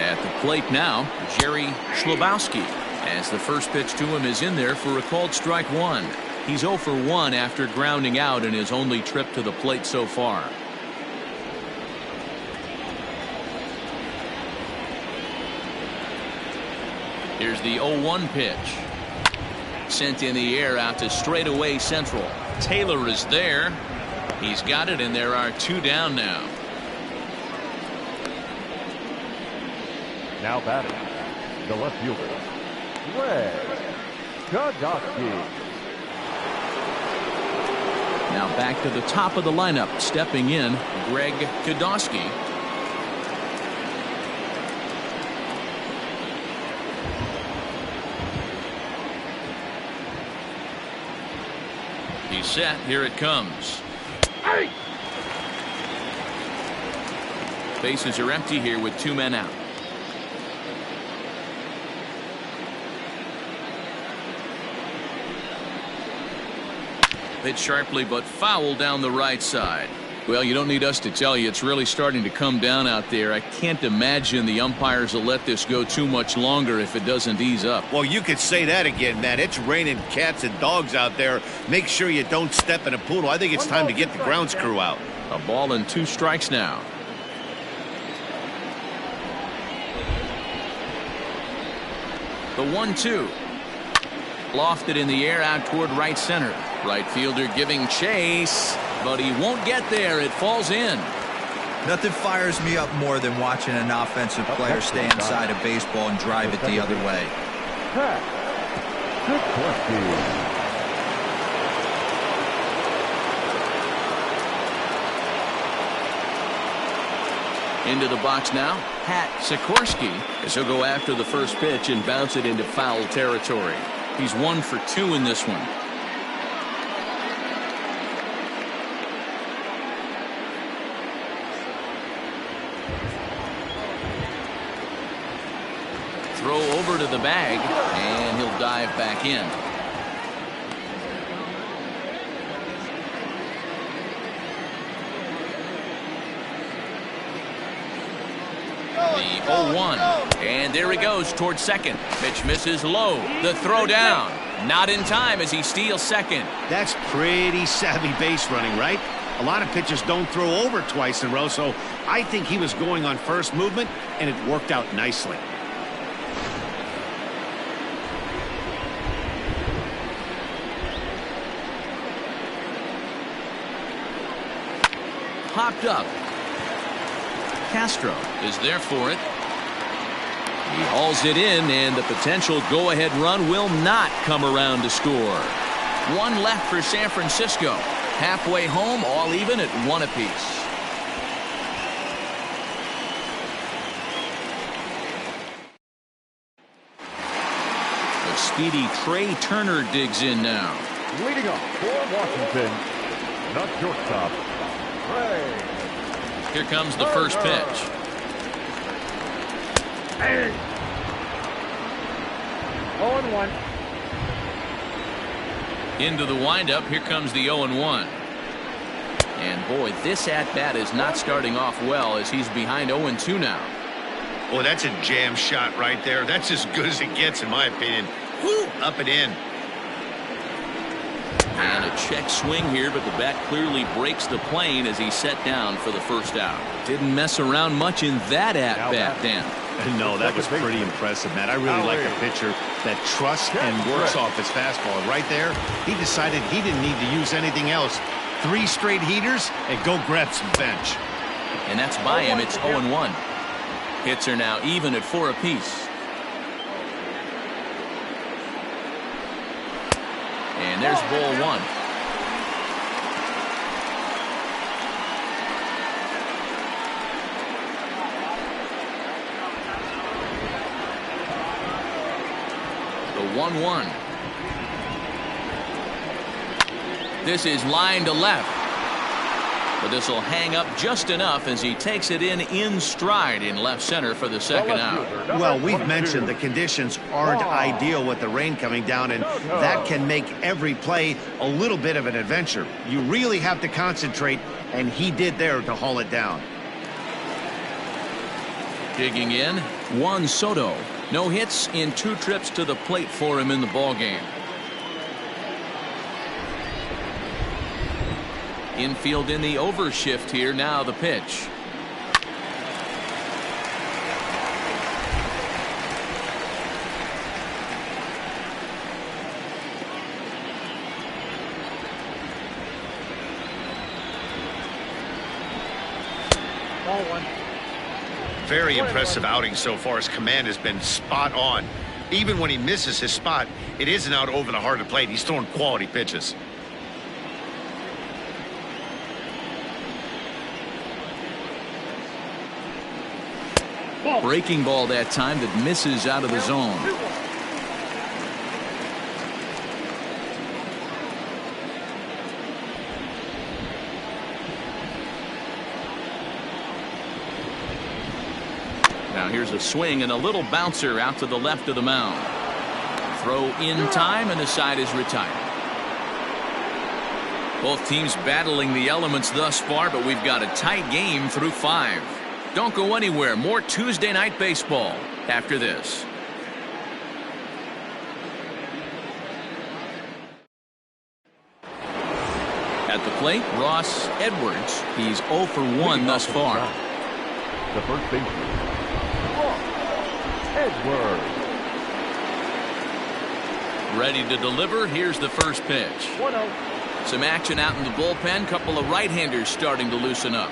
At the plate now, Jerry Schlabowski, as the first pitch to him is in there for a called strike one. He's 0 for 1 after grounding out in his only trip to the plate so far. Here's the 0-1 pitch. Sent in the air out to straightaway central. Taylor is there. He's got it, and there are 2 down now.
Now batting, the left fielder, PokockyBall.
Now back to the top of the lineup. Stepping in, Greg Kodosky. He's set. Here it comes. Bases are empty here with 2 men out. Hit sharply but foul down the right side. Well, you don't need us to tell you, it's really starting to come down out there. I can't imagine the umpires will let this go too much longer if it doesn't ease up.
Well, you could say that again, Matt. It's raining cats and dogs out there. Make sure you don't step in a poodle. I think it's time to get the grounds crew out.
A ball and 2 strikes now. The 1-2. Lofted in the air out toward right center. Right fielder giving chase, but he won't get there. It falls in.
Nothing fires me up more than watching an offensive player stay inside of baseball and drive it the other way.
Into the box now, Pat Sikorsky, as he'll go after the first pitch and bounce it into foul territory. He's 1 for 2 in this one. Throw over to the bag, and he'll dive back in. The 0-1, and there he goes towards second. Pitch misses low. The throw down. Not in time as he steals second.
That's pretty savvy base running, right? A lot of pitchers don't throw over twice in a row, so I think he was going on first movement, and it worked out nicely.
Popped up. Castro is there for it. He hauls it in, and the potential go-ahead run will not come around to score. 1 left for San Francisco. Halfway home, all even at 1 apiece. The speedy Trey Turner digs in now.
Leading up for Washington, the shortstop, Trey
Here comes the first pitch.
0-1.
Into the windup. Here comes the 0-1. And boy, this at-bat is not starting off well as he's behind 0-2 now.
Well, that's a jam shot right there. That's as good as it gets, in my opinion. Woo, up and in.
And a check swing here, but the bat clearly breaks the plane as he's set down for the first out. Didn't mess around much in that at-bat, Dan.
No, that was pretty impressive, Matt. I really like a pitcher that trusts and works off his fastball. Right there, he decided he didn't need to use anything else. 3 straight heaters and go grab some bench.
And that's by him. It's 0-1. Hits are now even at 4 apiece. And there's ball 1. The 1-1. This is line to left. But this will hang up just enough as he takes it in stride in left center for the second out.
Well, we've mentioned the conditions aren't ideal with the rain coming down, and that can make every play a little bit of an adventure. You really have to concentrate, and he did there to haul it down.
Digging in, Juan Soto. No hits in 2 trips to the plate for him in the ballgame. Infield in the overshift here. Now the pitch.
Ball 1.
Very impressive outing so far. His command has been spot on. Even when he misses his spot, it isn't out over the heart of the plate. He's throwing quality pitches.
Breaking ball that time that misses out of the zone. Now here's a swing and a little bouncer out to the left of the mound. Throw in time and the side is retired. Both teams battling the elements thus far, but we've got a tight game through 5. Don't go anywhere. More Tuesday night baseball after this. At the plate, Ross Edwards. He's 0 for 1 thus far.
The first baseman, Ross Edwards.
Ready to deliver. Here's the first pitch.
1-0.
Some action out in the bullpen. Couple of right-handers starting to loosen up.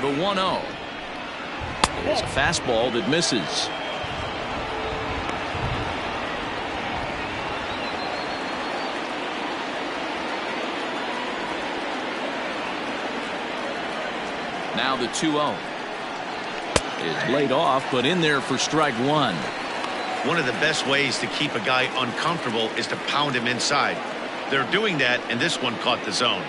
The 1-0. It's a fastball that misses. Now the 2-0. It's laid off, but in there for strike 1.
One of the best ways to keep a guy uncomfortable is to pound him inside. They're doing that, and this one caught the zone.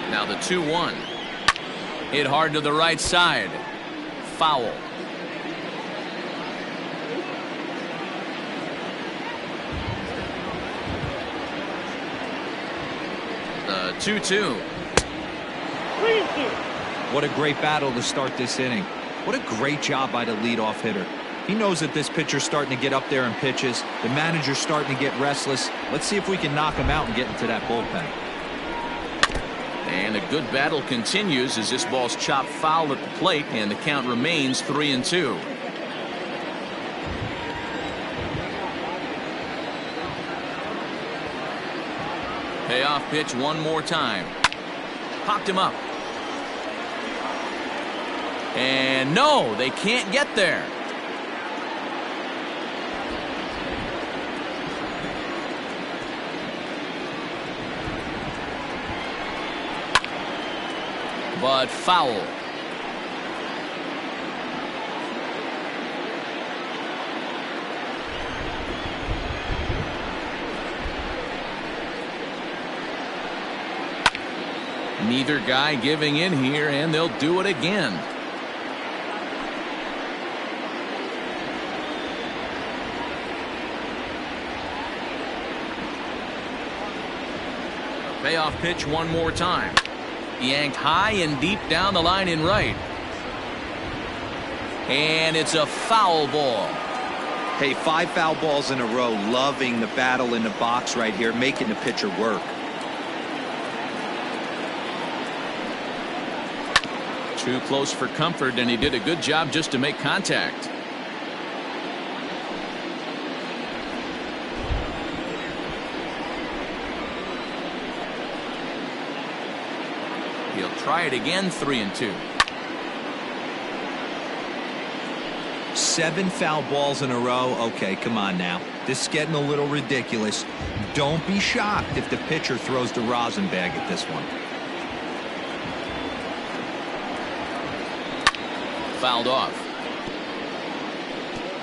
Now the 2-1. Hit hard to the right side. Foul. The 2-2.
What a great battle to start this inning. What a great job by the leadoff hitter. He knows that this pitcher's starting to get up there in pitches. The manager's starting to get restless. Let's see if we can knock him out and get into that bullpen.
And a good battle continues as this ball's chopped foul at the plate, and the count remains 3-2. Payoff pitch one more time. Popped him up. And no, they can't get there.
but foul.
Neither guy giving in here, and they'll do it again. Payoff pitch one more time. Yanked high and deep down the line in right. And it's a foul ball.
Hey, 5 foul balls in a row. Loving the battle in the box right here, making the pitcher work.
Too close for comfort, and he did a good job just to make contact. He'll try it again, 3-2.
7 foul balls in a row. Okay, come on now. This is getting a little ridiculous. Don't be shocked if the pitcher throws the rosin bag at this one.
Fouled off.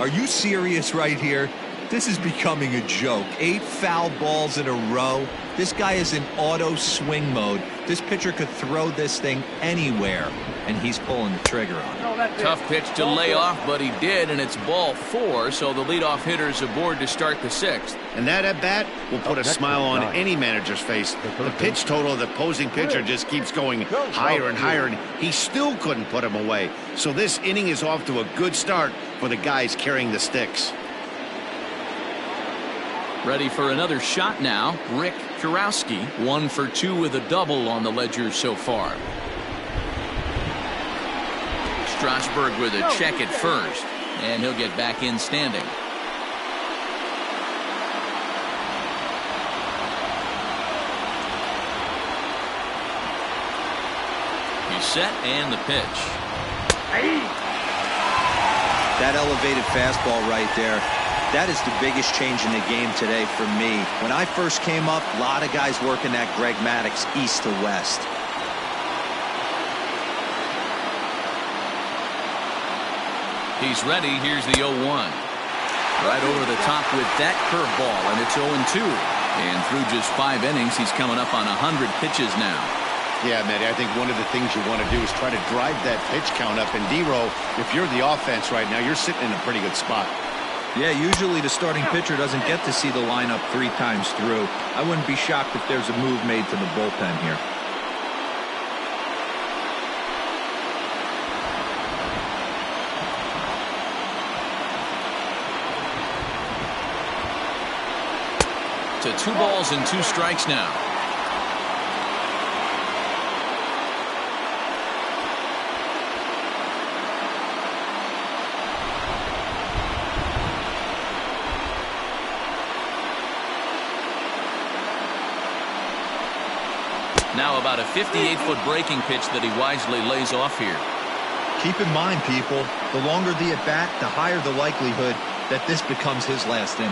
Are you serious right here? This is becoming a joke. 8 foul balls in a row. This guy is in auto swing mode. This pitcher could throw this thing anywhere, and he's pulling the trigger on it.
Tough pitch to lay off, but he did, and it's ball 4, so the leadoff hitter's aboard to start the 6th.
And that at bat will put a smile on any manager's face. The pitch total of the opposing pitcher just keeps going higher and higher, and he still couldn't put him away. So this inning is off to a good start for the guys carrying the sticks.
Ready for another shot now. Rick Kurowski, 1 for 2 with a double on the ledger so far. Strasburg with a check at first, and he'll get back in standing. He's set, and the pitch.
That elevated fastball right there. That is the biggest change in the game today for me. When I first came up, a lot of guys working that Greg Maddux east to west.
He's ready. Here's the 0-1. Right over the top with that curveball, and it's 0-2. And through just 5 innings, he's coming up on 100 pitches now.
Yeah, Matty, I think one of the things you want to do is try to drive that pitch count up. And D-Row, if you're the offense right now, you're sitting in a pretty good spot.
Yeah, usually the starting pitcher doesn't get to see the lineup 3 times through. I wouldn't be shocked if there's a move made to the bullpen here.
To 2 balls and 2 strikes now. Now about a 58-foot breaking pitch that he wisely lays off here.
Keep in mind, people, the longer the at-bat, the higher the likelihood that this becomes his last inning.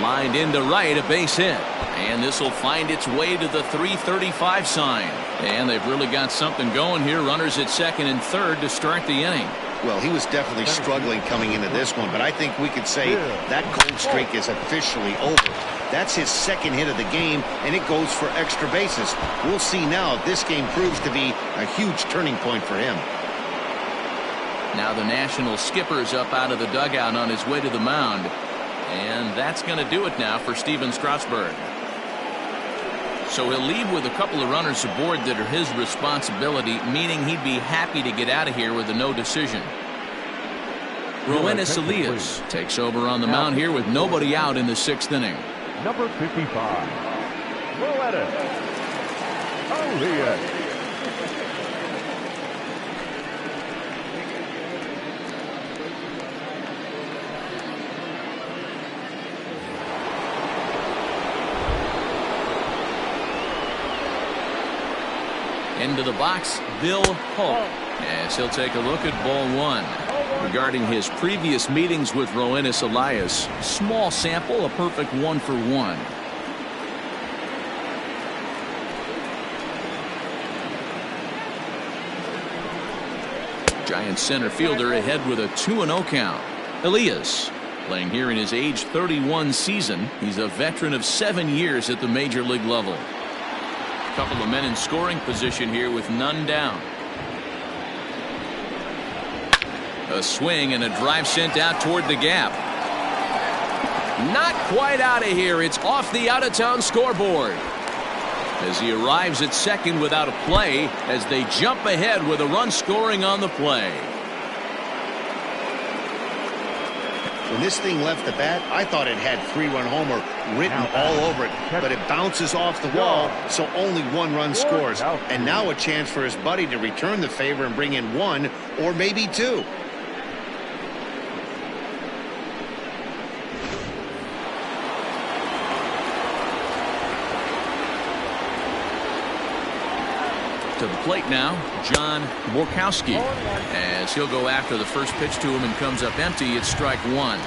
Lined into right, a base hit. And this will find its way to the 335 sign. And they've really got something going here. Runners at second and third to start the inning.
Well, he was definitely struggling coming into this one, but I think we could say that cold streak is officially over. That's his 2nd hit of the game, and it goes for extra bases. We'll see now if this game proves to be a huge turning point for him.
Now the National skipper's up out of the dugout on his way to the mound. And that's going to do it now for Steven Strasburg. So he'll leave with a couple of runners aboard that are his responsibility, meaning he'd be happy to get out of here with a no decision. Roenis Elias takes over on the mound here with nobody out in the 6th inning.
Number 55, Roenis Elias.
Into the box, Bill Holt, as he'll take a look at ball 1. Regarding his previous meetings with Roenis Elias, small sample, a perfect 1-for-1. Giant center fielder ahead with a 2-0 count. Elias playing here in his age 31 season. He's a veteran of 7 years at the major league level. A couple of men in scoring position here with none down. A swing and a drive sent out toward the gap. Not quite out of here. It's off the out-of-town scoreboard. As he arrives at second without a play, as they jump ahead with a run scoring on the play.
When this thing left the bat, I thought it had 3-run homer written all over it, but it bounces off the wall, so only 1 run scores. And now a chance for his buddy to return the favor and bring in 1 or maybe 2.
To the plate now, John Borkowski, as he'll go after the first pitch to him and comes up empty. It's strike 1.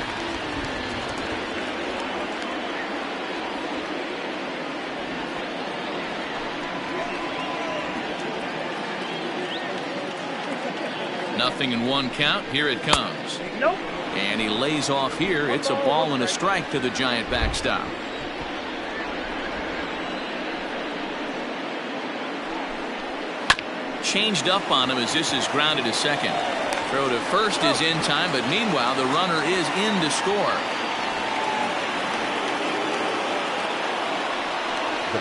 Nothing in 1 count. Here it comes.
Nope.
And he lays off here. It's a ball and a strike to the Giant backstop. Changed up on him as this is grounded to second. Throw to first is in time, but meanwhile the runner is in to score.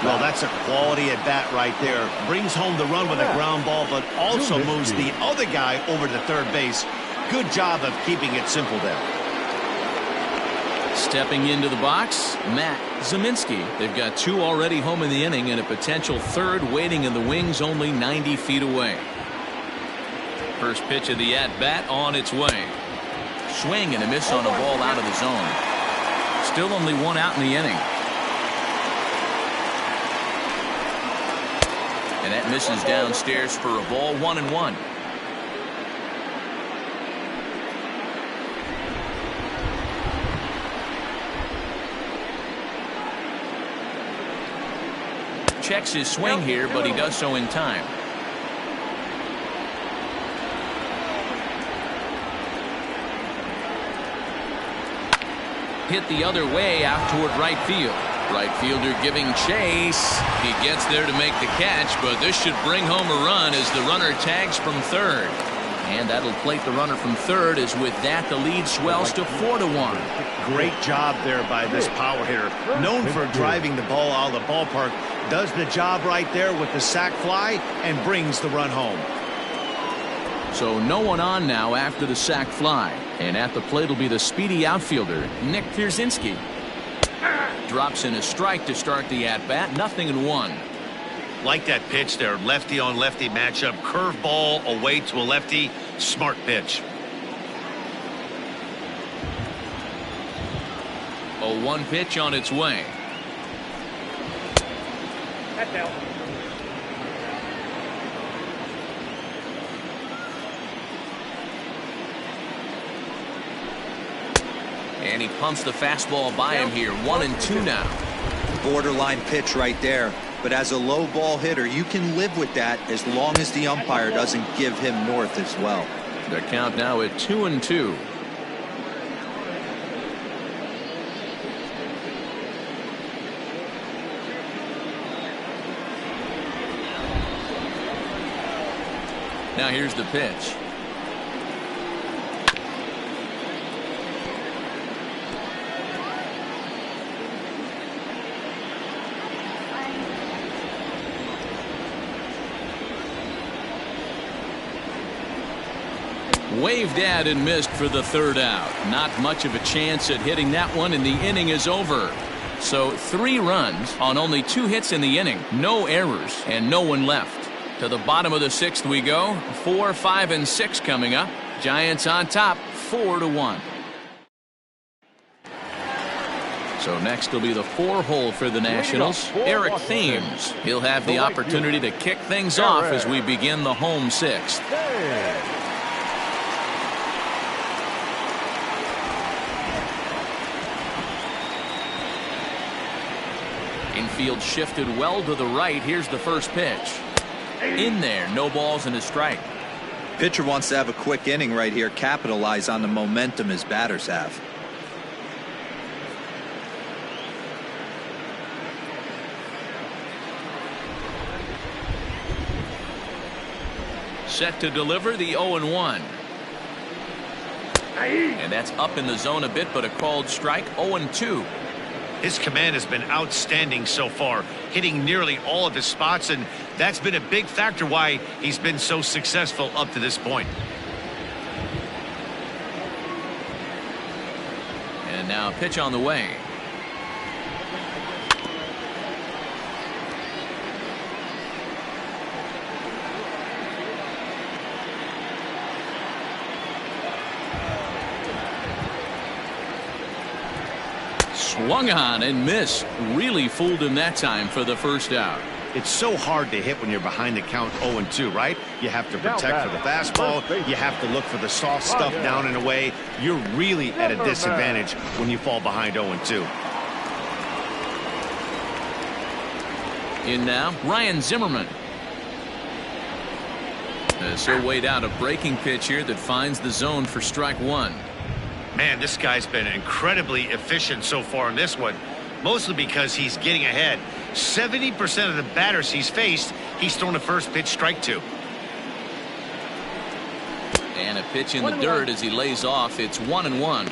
Well, that's a quality at bat right there. Brings home the run with a ground ball, but also moves the other guy over to third base. Good job of keeping it simple there.
Stepping into the box, Matt Zeminski. They've got 2 already home in the inning and a potential 3rd waiting in the wings only 90 feet away. First pitch of the at-bat on its way. Swing and a miss on a ball out of the zone. Still only 1 out in the inning. And that misses downstairs for a ball, 1-1. Checks his swing here, but he does so in time. Hit the other way out toward right field. Right fielder giving chase. He gets there to make the catch, but this should bring home a run as the runner tags from third. And that'll plate the runner from third, as with that the lead swells to 4-1.
Great job there by this power hitter. Known for driving the ball out of the ballpark. Does the job right there with the sac fly and brings the run home.
So no one on now after the sac fly. And at the plate will be the speedy outfielder, Nick Pierzynski. Drops in a strike to start the at-bat. 0-1.
Like that pitch there. Lefty on lefty matchup. Curveball away to a lefty. Smart pitch.
A 1 pitch on its way.
That's out.
And he pumps the fastball by him here. 1-2 now.
Borderline pitch right there. But as a low ball hitter, you can live with that as long as the umpire doesn't give him north as well.
The count now at 2-2. Now here's the pitch. Waved at and missed for the 3rd out. Not much of a chance at hitting that one, and the inning is over. So 3 runs on only 2 hits in the inning. No errors and no one left. To the bottom of the 6th we go. 4, 5, and 6 coming up. Giants on top, 4-1. So next will be the 4-hole for the Nationals. Eric Thames. He'll have the opportunity to kick things off as we begin the home 6th. Infield shifted well to the right. Here's the first pitch. In there, no balls and a strike.
Pitcher wants to have a quick inning right here, capitalize on the momentum his batters have.
Set to deliver the 0-1. And that's up in the zone a bit, but a called strike. 0-2.
His command has been outstanding so far, hitting nearly all of his spots, and that's been a big factor why he's been so successful up to this point.
And now a pitch on the way. Swung on and missed. Really fooled him that time for the first out.
It's so hard to hit when you're behind the count 0-2, right? You have to protect for the fastball. You have to look for the soft stuff down and away. You're really at a disadvantage when you fall behind 0-2.
In now, Ryan Zimmerman. So weighed out a breaking pitch here that finds the zone for strike one.
Man, this guy's been incredibly efficient so far in this one, mostly because he's getting ahead. 70% of the batters he's faced, he's thrown a first pitch strike to.
And a pitch in the dirt as he lays off. It's 1-1.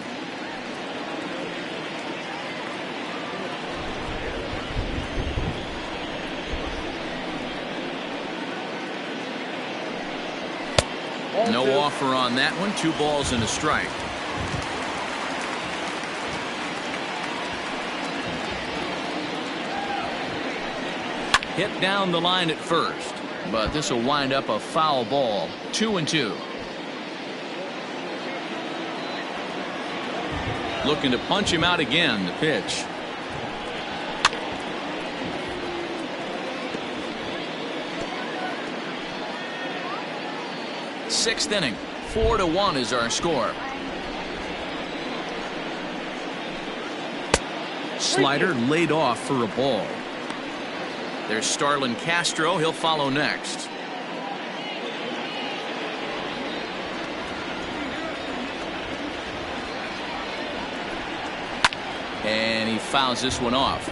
No offer on that one. 2 balls and a strike. Hit down the line at first, but this will wind up a foul ball. 2-2. Looking to punch him out again. The pitch. Sixth inning. 4-1 is our score. Slider laid off for a ball. There's Starlin Castro. He'll follow next. And he fouls this one off.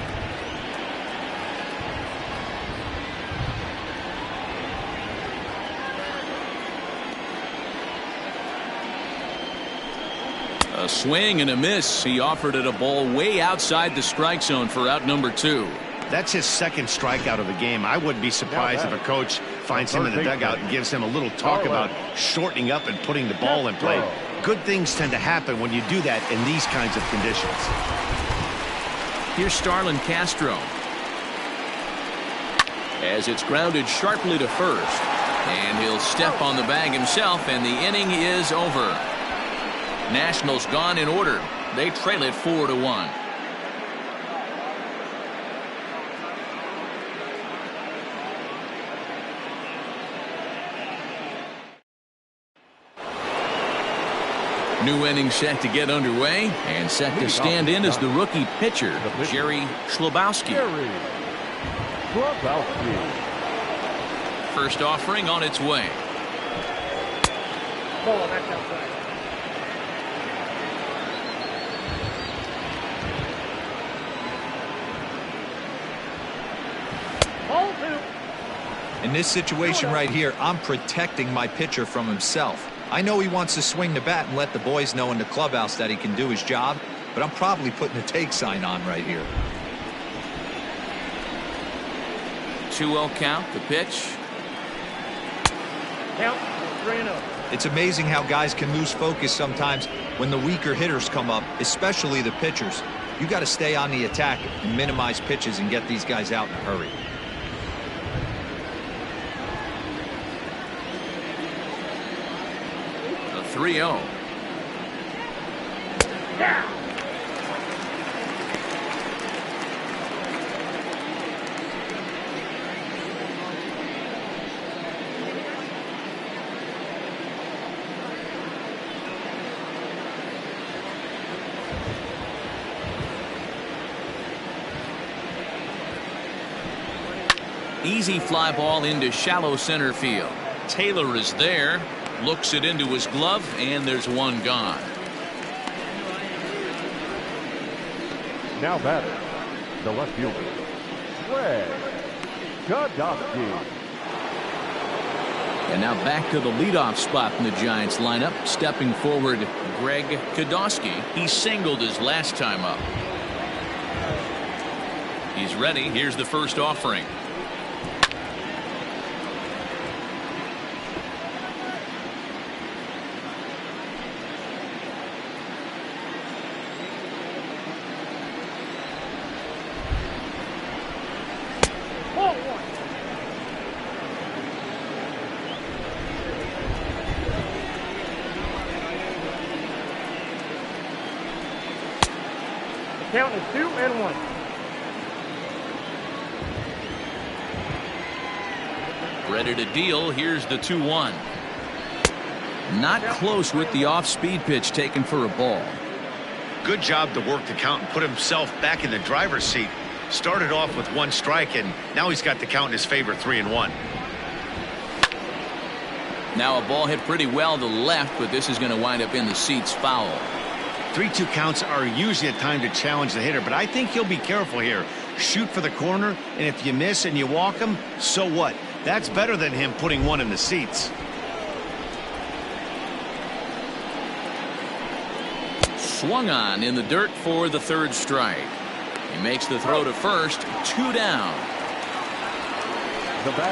A swing and a miss. He offered it a ball way outside the strike zone for out number 2.
That's his second strikeout of the game. I wouldn't be surprised if a coach finds him in the dugout and gives him a little talk about shortening up and putting the ball in play. Good things tend to happen when you do that in these kinds of conditions.
Here's Starlin Castro. As it's grounded sharply to first. And he'll step on the bag himself, and the inning is over. Nationals gone in order. They trail it 4-1. New inning set to get underway, and set to stand in as the rookie pitcher, Jerry Schlabowski. First offering on its way.
Ball, that's outside. Ball 2.
In this situation right here, I'm protecting my pitcher from himself. I know he wants to swing the bat and let the boys know in the clubhouse that he can do his job, but I'm probably putting a take sign on right here.
2-0 count, the pitch.
Count 3-0.
It's amazing how guys can lose focus sometimes when the weaker hitters come up, especially the pitchers. You got to stay on the attack and minimize pitches and get these guys out in a hurry.
A 3-0.
Yeah.
Easy fly ball into shallow center field. Taylor is there, looks it into his glove, and there's one gone.
Now batting, the left fielder, Greg Podolsky.
And now back to the leadoff spot in the Giants lineup. Stepping forward, Greg Podolsky. He singled his last time up. He's ready. Here's the first offering.
Count is 2-1.
Ready to deal. Here's the 2-1. Not close with the off-speed pitch taken for a ball.
Good job to work the count and put himself back in the driver's seat. Started off with 1 strike, and now he's got the count in his favor, 3-1.
Now a ball hit pretty well to the left, but this is going to wind up in the seats foul.
3-2 counts are usually a time to challenge the hitter, but I think he'll be careful here. Shoot for the corner, and if you miss and you walk him, so what? That's better than him putting 1 in the seats.
Swung on in the dirt for the 3rd strike. He makes the throw to first. 2 down.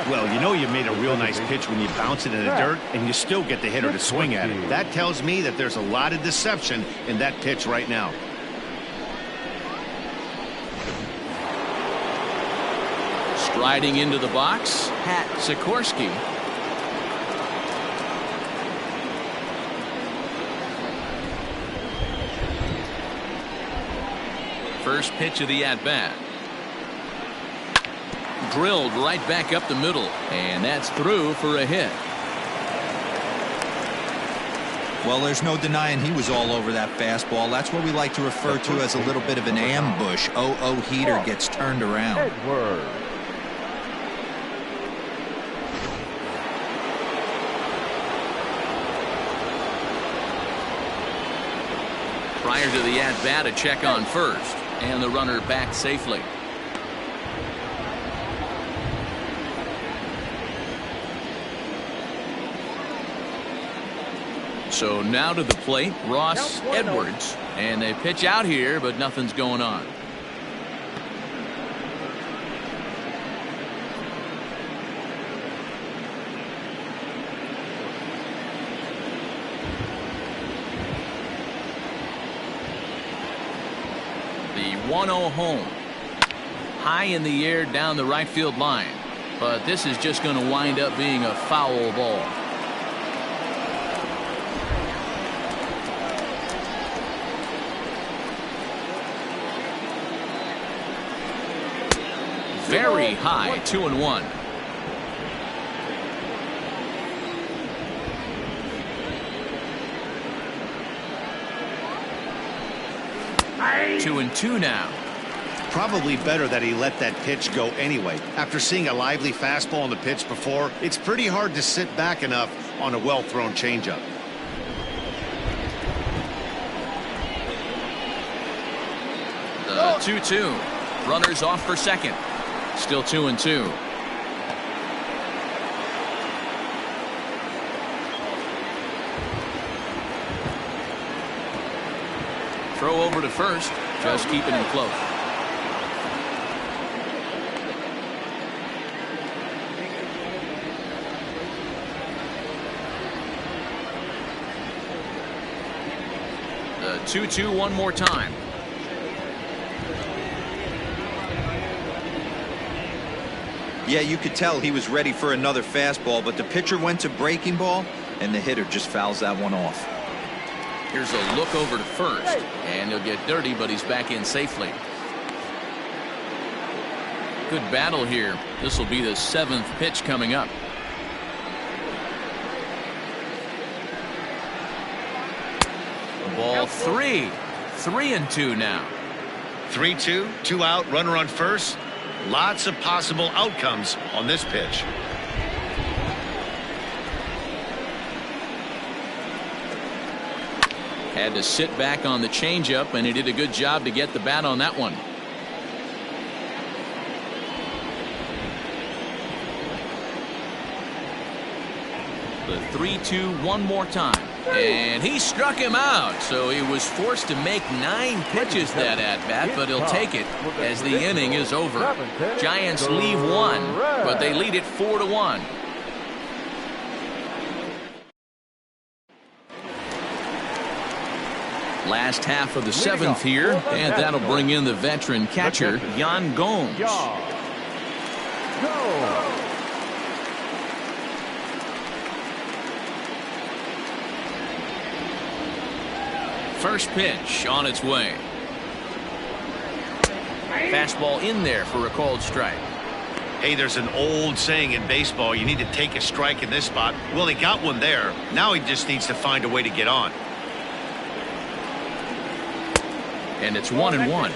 Well, you know you made a real nice pitch when you bounce it in the dirt and you still get the hitter to swing at it. That tells me that there's a lot of deception in that pitch right now.
Striding into the box, Pat Sikorsky. First pitch of the at-bat. Drilled right back up the middle, and that's through for a hit.
Well, there's no denying he was all over that fastball. That's what we like to refer to as a little bit of an ambush. 0-0 heater gets turned around.
Edward.
Prior to the at-bat, a check on first, and the runner back safely. So now to the plate, Ross Edwards, and they pitch out here, but nothing's going on. The 1-0 home. High in the air down the right field line, but this is just going to wind up being a foul ball. Very high, 2-1.
Aye.
2-2 now.
Probably better that he let that pitch go anyway. After seeing a lively fastball on the pitch before, it's pretty hard to sit back enough on a well-thrown changeup.
The 2-2. Runners off for second. Still 2-2. Throw over to first, just keeping him close. The 2-2 one more time.
Yeah, you could tell he was ready for another fastball, but the pitcher went to breaking ball, and the hitter just fouls that one off.
Here's a look over to first, and he'll get dirty, but he's back in safely. Good battle here. This will be the 7th pitch coming up. Ball 3. 3-2 now.
3-2, 2 out, runner on first. Lots of possible outcomes on this pitch.
Had to sit back on the changeup, and he did a good job to get the bat on that one. The 3-2 one more time. And he struck him out, so he was forced to make 9 pitches that at-bat, but he'll take it as the inning is over. Giants leave 1, but they lead it 4-1. Last half of the 7th here, and that'll bring in the veteran catcher, Yan Gomes. First pitch on its way. Fastball in there for a called strike.
Hey, there's an old saying in baseball, you need to take a strike in this spot. Well, he got one there. Now he just needs to find a way to get on.
And it's 1-1.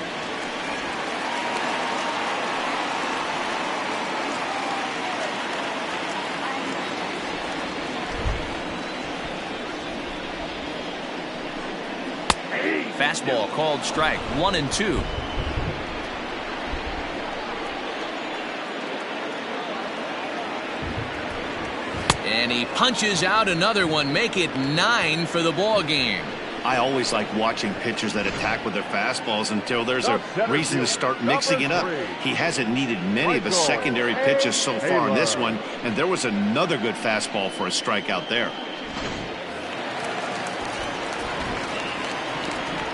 Fastball called strike. 1-2. And he punches out another one. Make it 9 for the ball game.
I always like watching pitchers that attack with their fastballs until there's a reason to start mixing it up. He hasn't needed many of his secondary pitches so far in this one, and there was another good fastball for a strikeout there.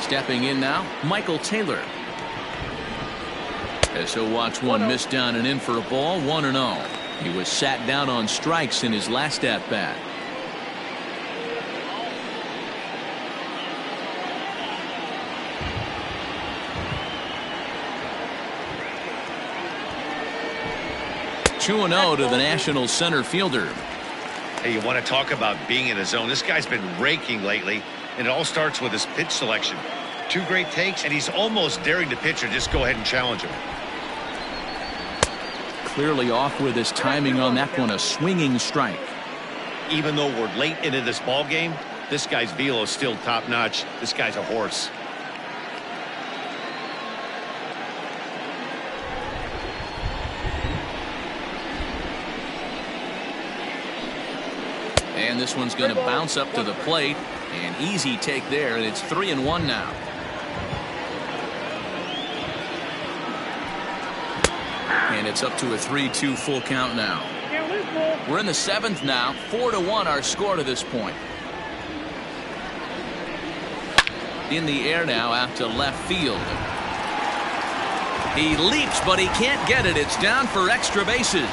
Stepping in now, Michael Taylor. As he'll watch one miss down and in for a ball, 1-0. He was sat down on strikes in his last at-bat. Two 2-0 to the Nationals center fielder.
Hey, you want to talk about being in the zone? This guy's been raking lately, and it all starts with his pitch selection. 2 great takes, and he's almost daring the pitcher just go ahead and challenge him.
Clearly off with his timing on that one, a swinging strike.
Even though we're late into this ball game, this guy's velo is still top-notch. This guy's a horse.
And this one's going to bounce up to the plate. An easy take there, and it's 3-1 now. And it's up to a 3-2 full count now. We're in the 7th now. 4-1 our score to this point. In the air now out to left field. He leaps, but he can't get it. It's down for extra bases.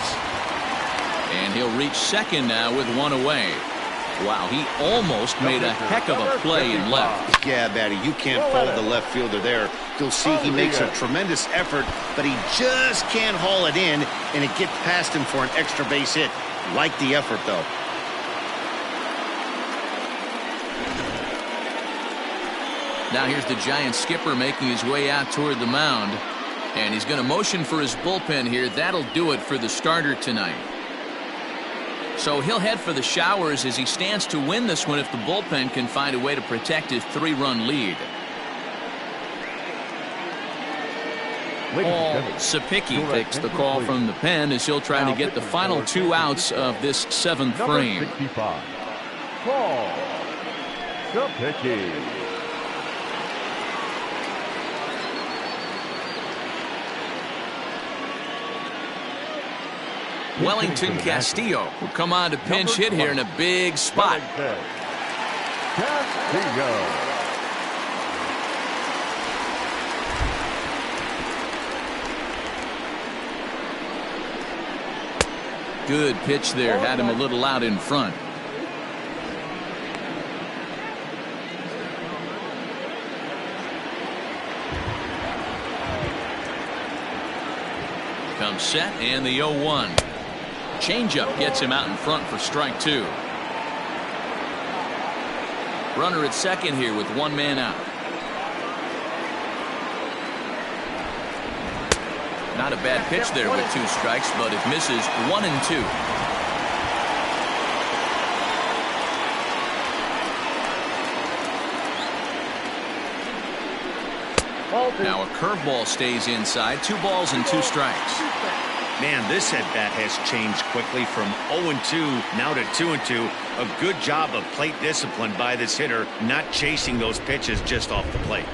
And he'll reach second now with one away. Wow, he almost made a heck of a play in left.
Yeah, Batty, you can't fault the left fielder there. You'll see he makes a tremendous effort, but he just can't haul it in, and it gets past him for an extra base hit. Like the effort, though.
Now here's the Giants skipper making his way out toward the mound. And he's going to motion for his bullpen here. That'll do it for the starter tonight. So he'll head for the showers as he stands to win this one if the bullpen can find a way to protect his 3-run lead. Paul Sapicki takes the call from the pen as he'll try to get the final 2 outs of this 7th frame.
65. Paul Sapicki.
Wellington Castillo will come on to pinch hit here in a big spot.
Castillo.
Good pitch there, had him a little out in front. Comes set and the 0-1. Changeup gets him out in front for strike 2. Runner at second here with 1 man out. Not a bad pitch there with 2 strikes, but it misses 1 and 2. Now a curveball stays inside. 2 balls and 2 strikes.
Man, this at bat has changed quickly from 0-2 now to 2-2. A good job of plate discipline by this hitter, not chasing those pitches just off the plate.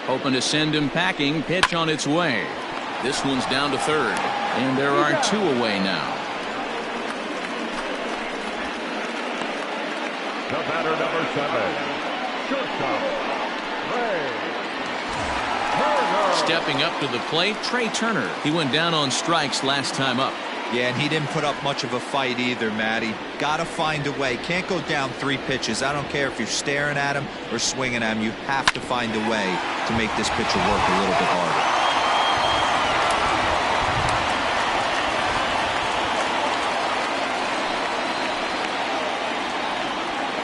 Hoping to send him packing. Pitch on its way. This one's down to third. And there are 2 away now.
The batter, number 7. Shortstop,
Stepping up to the plate, Trey Turner. He went down on strikes last time up.
Yeah, and he didn't put up much of a fight either, Matty. Got to find a way. Can't go down 3 pitches. I don't care if you're staring at him or swinging at him. You have to find a way to make this pitcher work a little bit harder.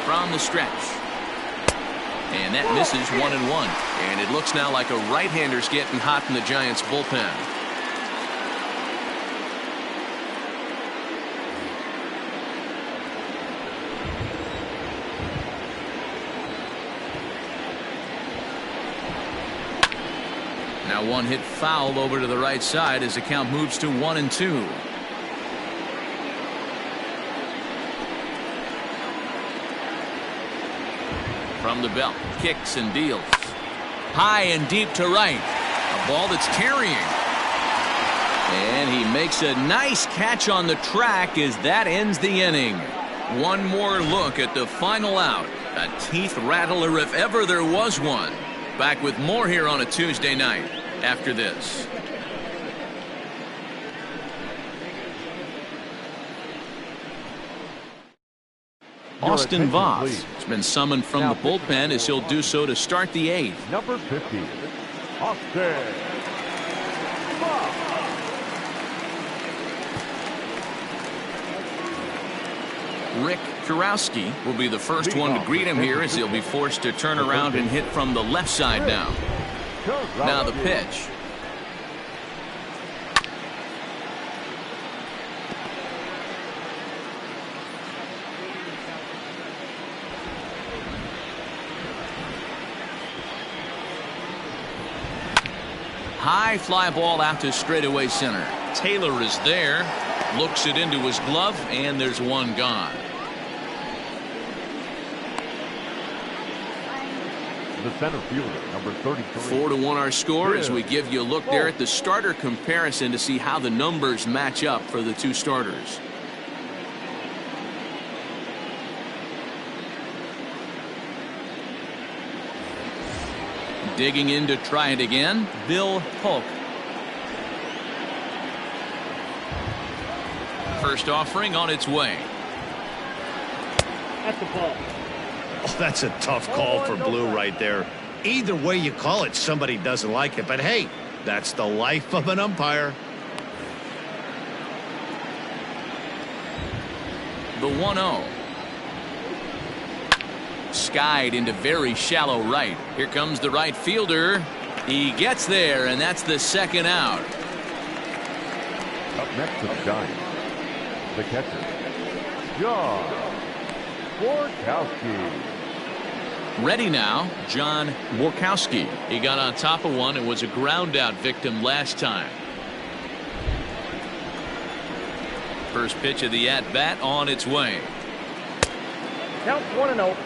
From the stretch. And that misses 1 and 1. And it looks now like a right-hander's getting hot in the Giants bullpen. Now 1 hit foul over to the right side as the count moves to 1 and 2. From the belt, kicks and deals. High and deep to right. A ball that's carrying. And he makes a nice catch on the track as that ends the inning. One more look at the final out. A teeth rattler if ever there was one. Back with more here on a Tuesday night after this. Austin Voss has been summoned from the bullpen as he'll do so to start the 8th.
Number 50, Austin Voss.
Rick Kurowski will be the first one to greet him here as he'll be forced to turn around and hit from the left side now. Now the pitch. High fly ball out to straightaway center. Taylor is there, looks it into his glove, and there's one gone.
The center fielder, number 33.
4-1 our score as we give you a look there at the starter comparison to see how the numbers match up for the 2 starters. Digging in to try it again, Bill Polk. First offering on its way.
That's the ball.
Oh, that's a tough call for Blue right there. Either way you call it, somebody doesn't like it. But hey, that's the life of an umpire.
The 1-0. Skied into very shallow right. Here comes the right fielder. He gets there, and that's the 2nd out.
Up next to the Giants, the catcher, John Borkowski.
Ready now, John Borkowski. He got on top of one and was a ground out victim last time. First pitch of the at bat on its way.
Count 1-0.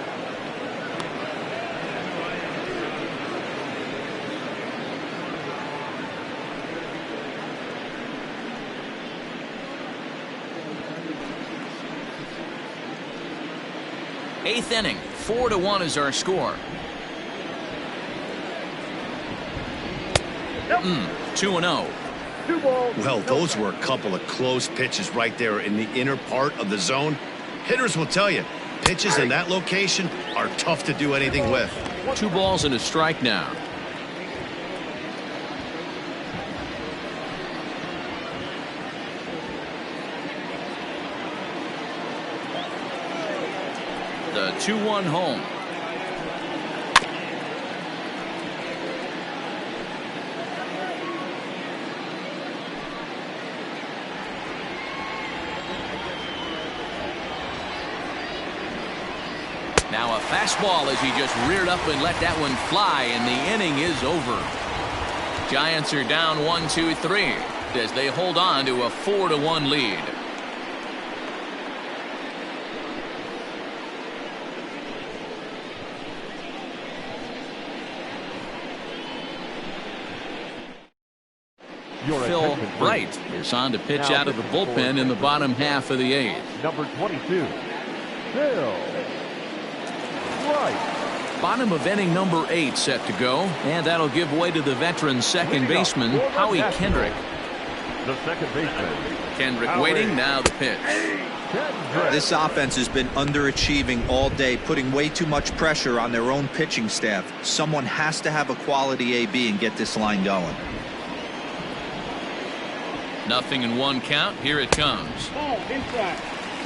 Eighth inning, 4-1 is our score. 2-0.
2 balls.
Well, those were a couple of close pitches right there in the inner part of the zone. Hitters will tell you, pitches in that location are tough to do anything with.
2 balls and a strike now. The 2-1 home. Now a fastball as he just reared up and let that one fly, and the inning is over. Giants are down 1-2-3 as they hold on to a 4-1 lead. Phil Wright is on to pitch out of the bullpen in the bottom half of the 8th.
Number 22, Phil Wright.
Bottom of inning number 8 set to go, and that'll give way to the veteran second baseman Howie Kendrick.
The second baseman.
Kendrick waiting, now the pitch.
This offense has been underachieving all day, putting way too much pressure on their own pitching staff. Someone has to have a quality AB and get this line going.
0-1 count. Here it comes.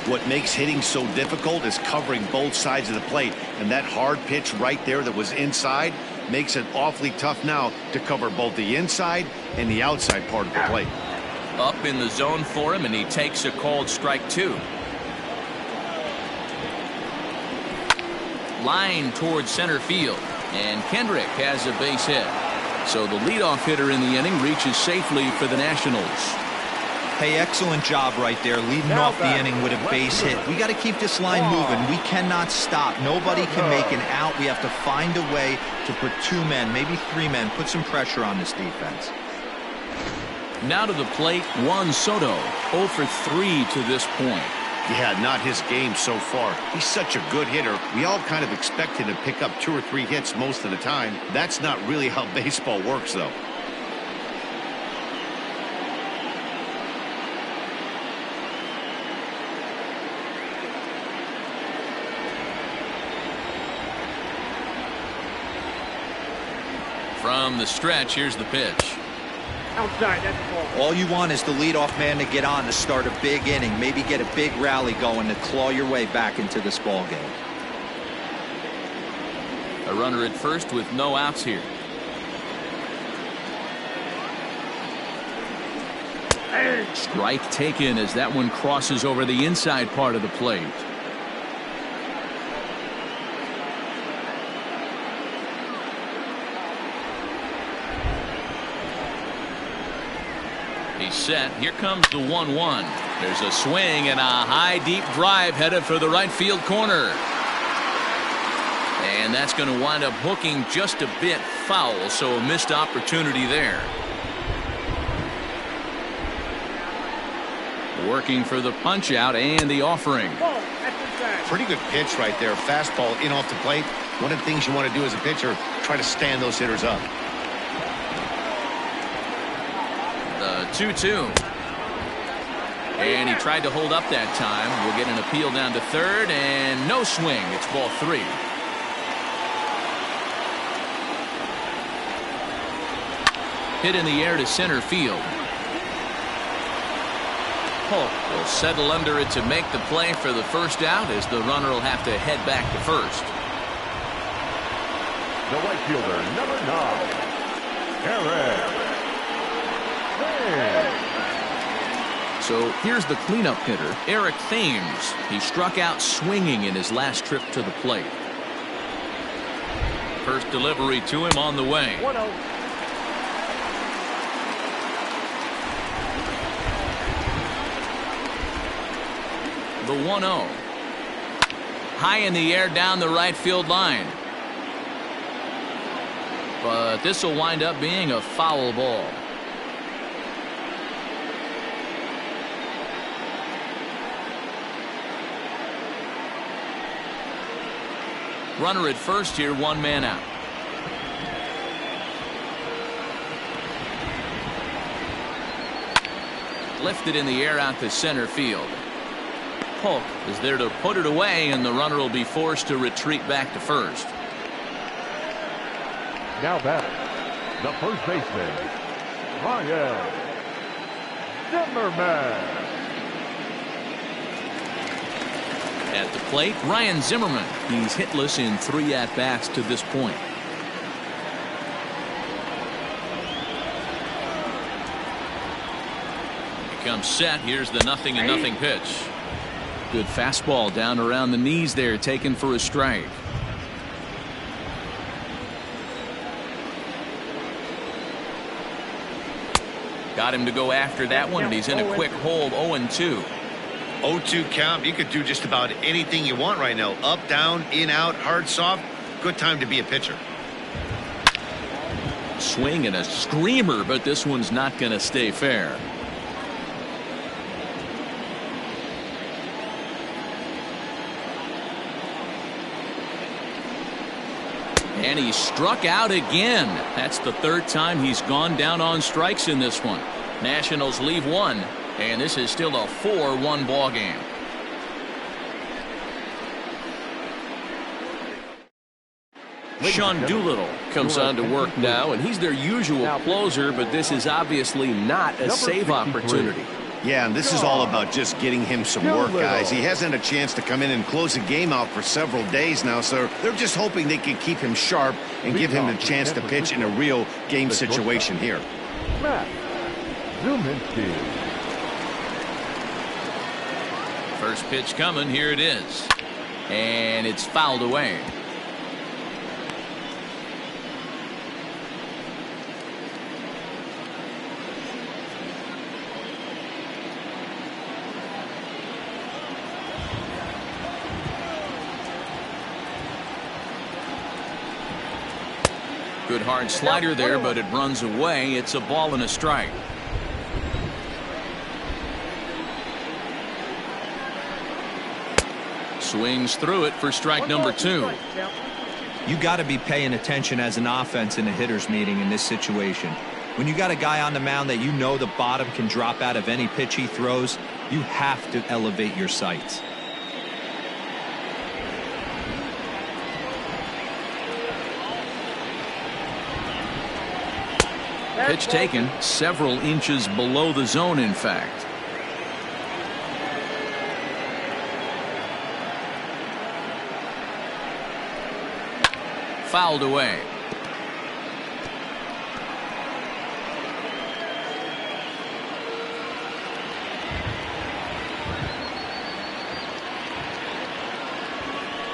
What makes hitting so difficult is covering both sides of the plate, and that hard pitch right there that was inside makes it awfully tough now to cover both the inside and the outside part of the plate.
Up in the zone for him, and he takes a called strike 2. Line towards center field, and Kendrick has a base hit. So the leadoff hitter in the inning reaches safely for the Nationals.
Hey, excellent job right there, leading off the inning with a base hit. We got to keep this line moving. We cannot stop. Nobody can make an out. We have to find a way to put 2 men, maybe 3 men, put some pressure on this defense.
Now to the plate, Juan Soto, 0 for 3 to this point.
Yeah, not his game so far. He's such a good hitter. We all kind of expect him to pick up 2 or 3 hits most of the time. That's not really how baseball works, though.
From the stretch, here's the pitch.
Outside, that's ball.
All you want is the leadoff man to get on to start a big inning, maybe get a big rally going to claw your way back into this ball game.
A runner at first with no outs here. Strike taken as that one crosses over the inside part of the plate. He's set. Here comes the 1-1. There's a swing and a high deep drive headed for the right field corner. And that's going to wind up hooking just a bit foul, so a missed opportunity there. Working for the punch out and the offering.
Pretty good pitch right there. Fastball in off the plate. One of the things you want to do as a pitcher, try to stand those hitters up.
2-2. And he tried to hold up that time. We'll get an appeal down to third, and no swing. It's ball 3. Hit in the air to center field. Polk will settle under it to make the play for the first out, as the runner will have to head back to first.
The right fielder, number 9, Eric.
So here's the cleanup hitter, Eric Thames. He struck out swinging in his last trip to the plate. First delivery to him on the way.
1-0.
The 1-0. High in the air down the right field line. But this will wind up being a foul ball. Runner at first here, 1 man out. Lifted in the air out to center field. Polk is there to put it away, and the runner will be forced to retreat back to first.
Now batting, the first baseman, Ryan Zimmerman.
At the plate, Ryan Zimmerman. He's hitless in 3 at-bats to this point. He comes set. Here's the 0-0 pitch. Good fastball down around the knees there, taken for a strike. Got him to go after that one, and he's in a quick hold. 0-2.
0-2 count. You could do just about anything you want right now. Up, down, in, out, hard, soft. Good time to be a pitcher.
Swing and a screamer, but this one's not going to stay fair. And he struck out again. That's the third time he's gone down on strikes in this one. Nationals leave one, and this is still a 4-1 ball game. Sean Doolittle comes on to work now, and he's their usual closer, but this is obviously not a save opportunity.
Yeah, and this is all about just getting him some work, guys. He hasn't had a chance to come in and close a game out for several days now, so they're just hoping they can keep him sharp and give him a chance to pitch in a real game situation here.
First pitch coming. Here it is. And it's fouled away. Good hard slider there, but it runs away. It's a ball and a strike. Swings through it for strike number 2.
You got to be paying attention as an offense in a hitter's meeting in this situation. When you got a guy on the mound that you know the bottom can drop out of any pitch he throws, you have to elevate your sights.
Pitch taken several inches below the zone, in fact. Fouled away.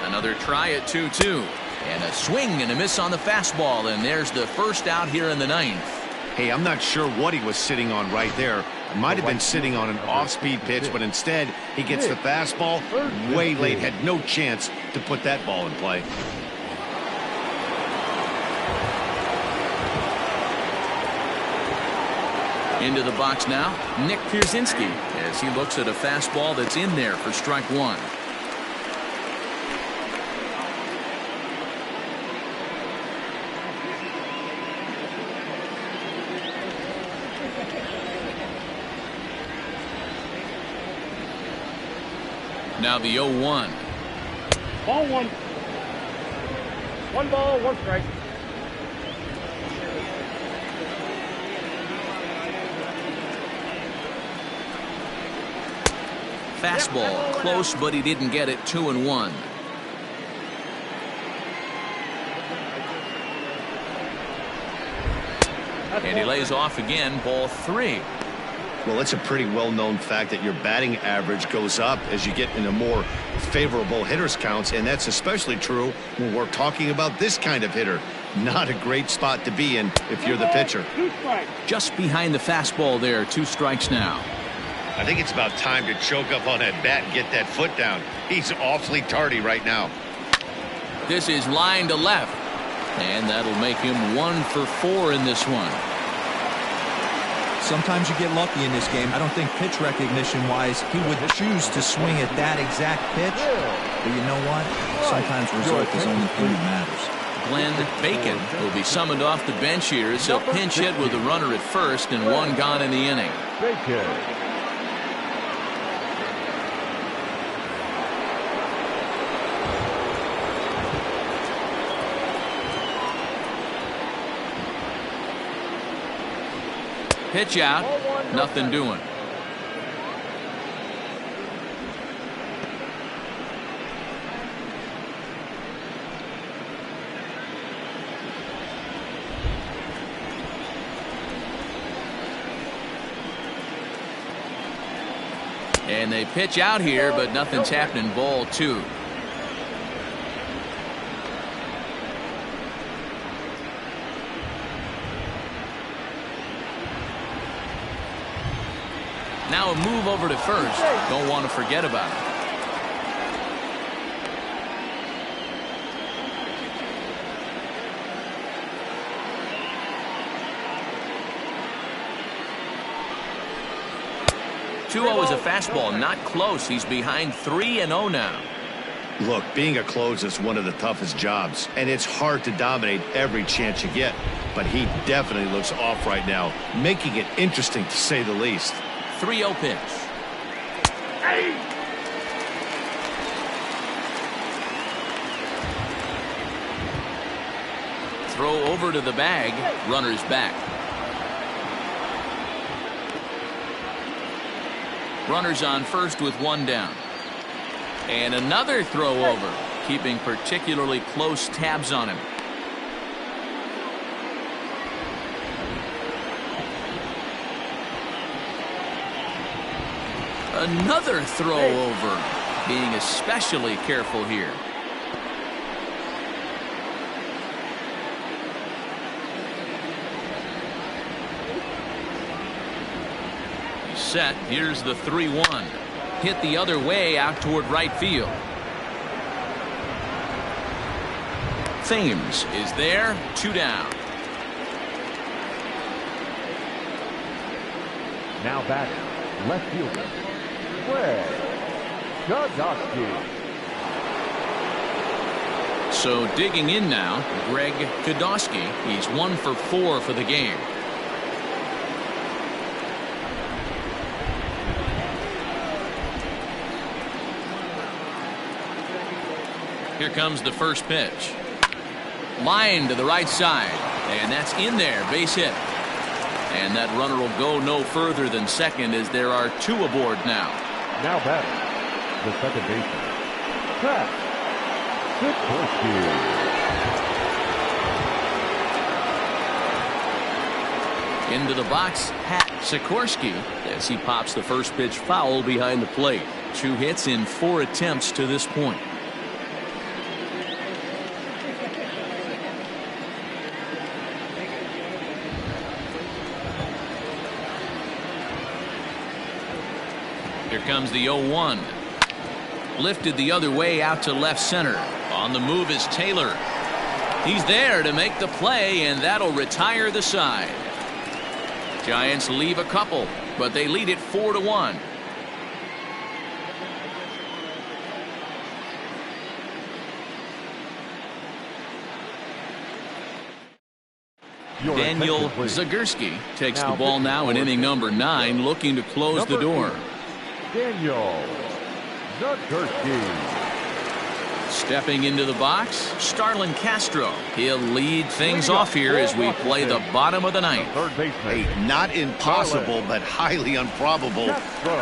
Another try at 2-2. And a swing and a miss on the fastball, and there's the first out here in the 9th.
Hey, I'm not sure what he was sitting on right there. He might have been sitting on an off-speed pitch, but instead he gets the fastball way late. Had no chance to put that ball in play.
Into the box now, Nick Pierzynski, as he looks at a fastball that's in there for strike 1. Now the 0-1.
Ball 1. 1 ball, 1 strike.
Fastball close, but he didn't get it. 2-1. And he lays off again. Ball 3.
Well, it's a pretty well-known fact that your batting average goes up as you get into more favorable hitters counts, and that's especially true when we're talking about this kind of hitter. Not a great spot to be in if you're the pitcher.
Just behind the fastball there. 2 strikes now.
I think it's about time to choke up on that bat and get that foot down. He's awfully tardy right now.
This is line to left, and that'll make him 1 for 4 in this one.
Sometimes you get lucky in this game. I don't think pitch recognition-wise he would choose to swing at that exact pitch. But you know what? Sometimes result is the only thing that matters.
Glenn Bacon will be summoned off the bench here. So pinch hit with a runner at first and 1 gone in the inning. Pitch out, nothing doing. And they pitch out here, but nothing's happening. Ball 2. Now a move over to first. Don't want to forget about it. Is a fastball, not close. He's behind 3-0 now.
Look, being a closer is one of the toughest jobs, and it's hard to dominate every chance you get. But he definitely looks off right now, making it interesting to say the least.
3-0 pitch. Throw over to the bag. Runner's back. Runners on first with 1 down. And another throw over, keeping particularly close tabs on him. Another throw over, being especially careful here. Set. Here's the 3-1. Hit the other way out toward right field. Thames is there. 2 down.
Now batting, left fielder, Greg Podolsky.
So digging in now, Greg Podolsky. He's 1 for 4 for the game. Here comes the first pitch. Line to the right side. And that's in there. Base hit. And that runner will go no further than second as there are 2 aboard now.
Now batting, the second baseman, Pat Sikorsky.
Into the box, Pat Sikorsky, as he pops the first pitch foul behind the plate. 2 hits in 4 attempts to this point. Here comes the 0-1. Lifted the other way out to left center. On the move is Taylor. He's there to make the play, and that'll retire the side. Giants leave a couple, but they lead it 4-1. Daniel Zagorski takes the ball now in inning number 9, looking to close the door.
Daniel Zagorski.
Stepping into the box, Starlin Castro. He'll lead things off here as we play the bottom of the 9th.
Hey, not impossible, but highly improbable.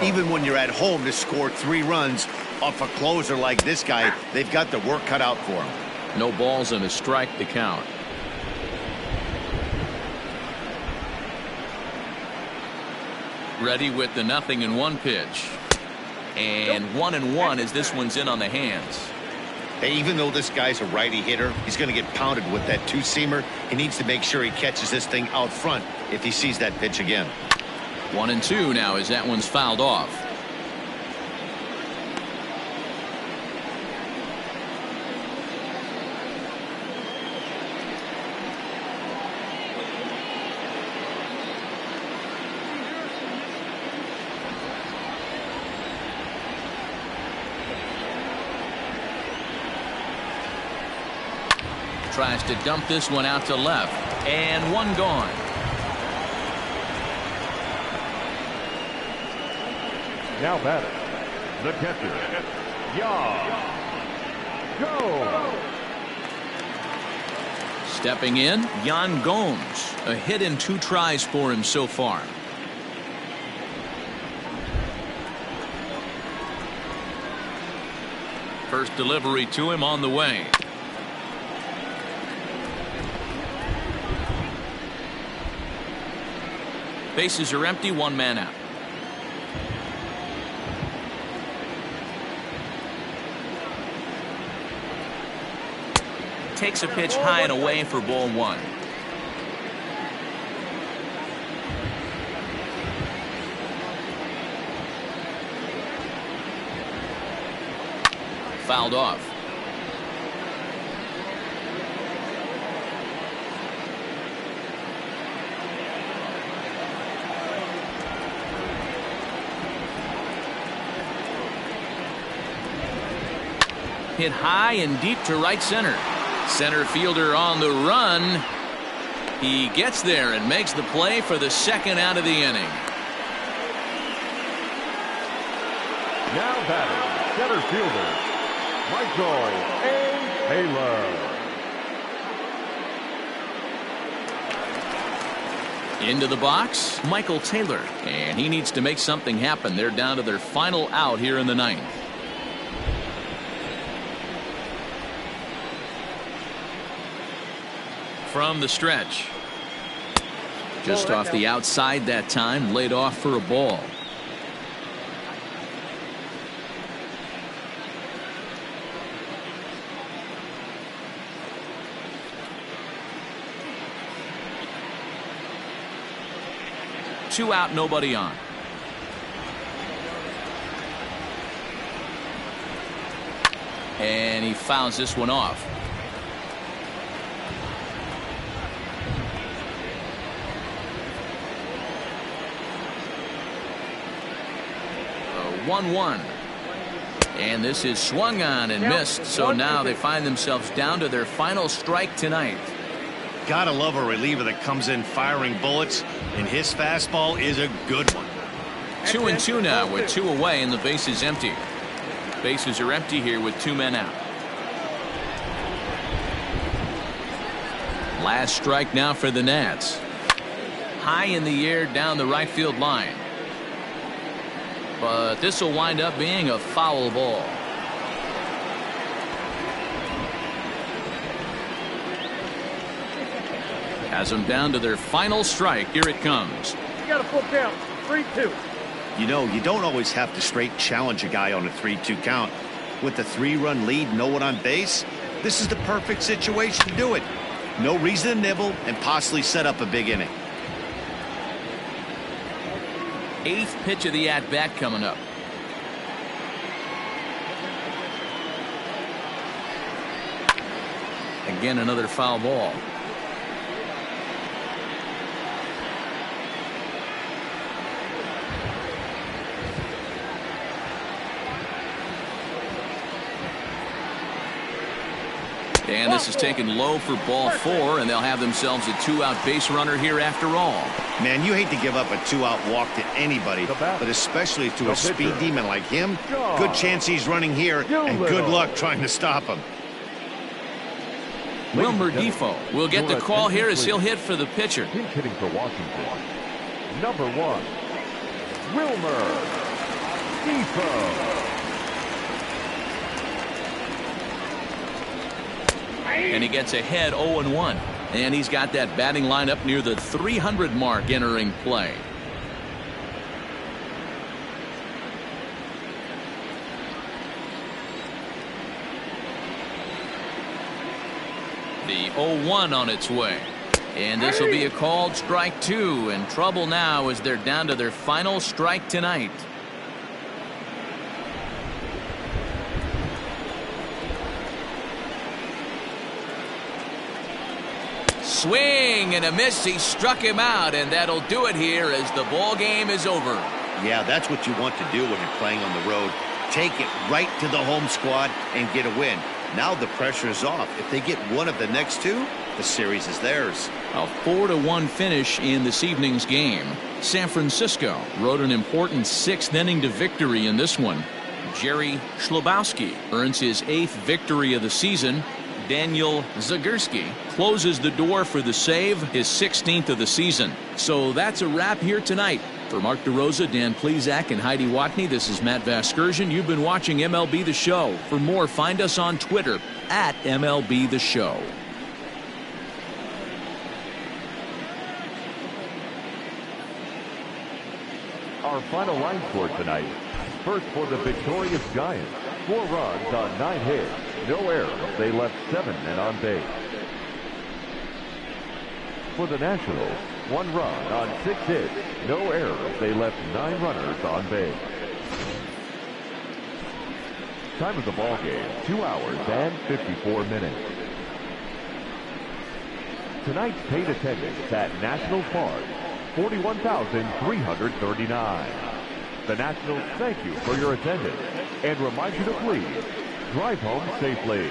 Even when you're at home to score 3 runs off a closer like this guy, they've got the work cut out for him.
No balls and a strike to count. Ready with the 0-1 pitch. And 1-1 as this one's in on the hands.
Hey, even though this guy's a righty hitter, he's going to get pounded with that 2-seamer. He needs to make sure he catches this thing out front if he sees that pitch again.
1-2 now as that one's fouled off. Tries to dump this one out to left, and 1 gone.
Now batting, the catcher, Jan Gomes.
Stepping in, Jan Gomes. A hit in 2 tries for him so far. First delivery to him on the way. Bases are empty, 1 man out. takes a pitch high and away for ball one. Fouled off. Hit high and deep to right center. Center fielder on the run. He gets there and makes the play for the second out of the inning.
Now batting, center fielder, Michael A. Taylor.
Into the box, Michael Taylor. And he needs to make something happen. They're down to their final out here in the ninth. From the stretch. Just off the outside that time, laid off for a ball. Two out, nobody on. And he fouls this one off. 1-1. And this is swung on and missed. So now they find themselves down to their final strike tonight.
Gotta love a reliever that comes in firing bullets, and his fastball is a good one.
2-2 now with 2 away and the base is empty. Bases are empty here with 2 men out. Last strike now for the Nats. High in the air down the right field line. But this will wind up being a foul ball. Has them down to their final strike. Here it comes.
You got a full count. 3-2.
You know, you don't always have to straight challenge a guy on a 3-2 count. With the 3-run lead, no one on base, this is the perfect situation to do it. No reason to nibble and possibly set up a big inning.
8th pitch of the at-bat coming up. Again, another foul ball. And this is taken low for ball 4, and they'll have themselves a 2-out base runner here after all.
Man, you hate to give up a 2-out walk to anybody, but especially to a speed demon like him. Good chance he's running here, and good luck trying to stop him.
Wilmer Defoe will get the call here as he'll hit for the pitcher.
He's hitting for Washington. Number 1, Wilmer Defoe.
And he gets ahead 0-1. And he's got that batting lineup near the 300 mark entering play. The 0-1 on its way. And this will be a called strike 2. And trouble now as they're down to their final strike tonight. Swing and a miss. He struck him out, and that'll do it here as the ball game is over.
Yeah, that's what you want to do when you're playing on the road. Take it right to the home squad and get a win. Now the pressure is off. If they get one of the next 2, the series is theirs.
A 4-1 finish in this evening's game. San Francisco rode an important 6th inning to victory in this one. Jerry Schlabowski earns his 8th victory of the season. Daniel Zagorski closes the door for the save, his 16th of the season. So that's a wrap here tonight. For Mark DeRosa, Dan Plezak, and Heidi Watney, this is Matt Vasgersian. You've been watching MLB The Show. For more, find us on Twitter at MLB The Show.
Our final line score tonight, First for the victorious Giants. 4 runs on 9 hits. No errors. They left 7 men on base. For the Nationals, 1 run on 6 hits. No errors. They left 9 runners on base. Time of the ball game, 2 hours and 54 minutes. Tonight's paid attendance at National Park, 41,339. The Nationals thank you for your attendance and remind you to please drive home safely.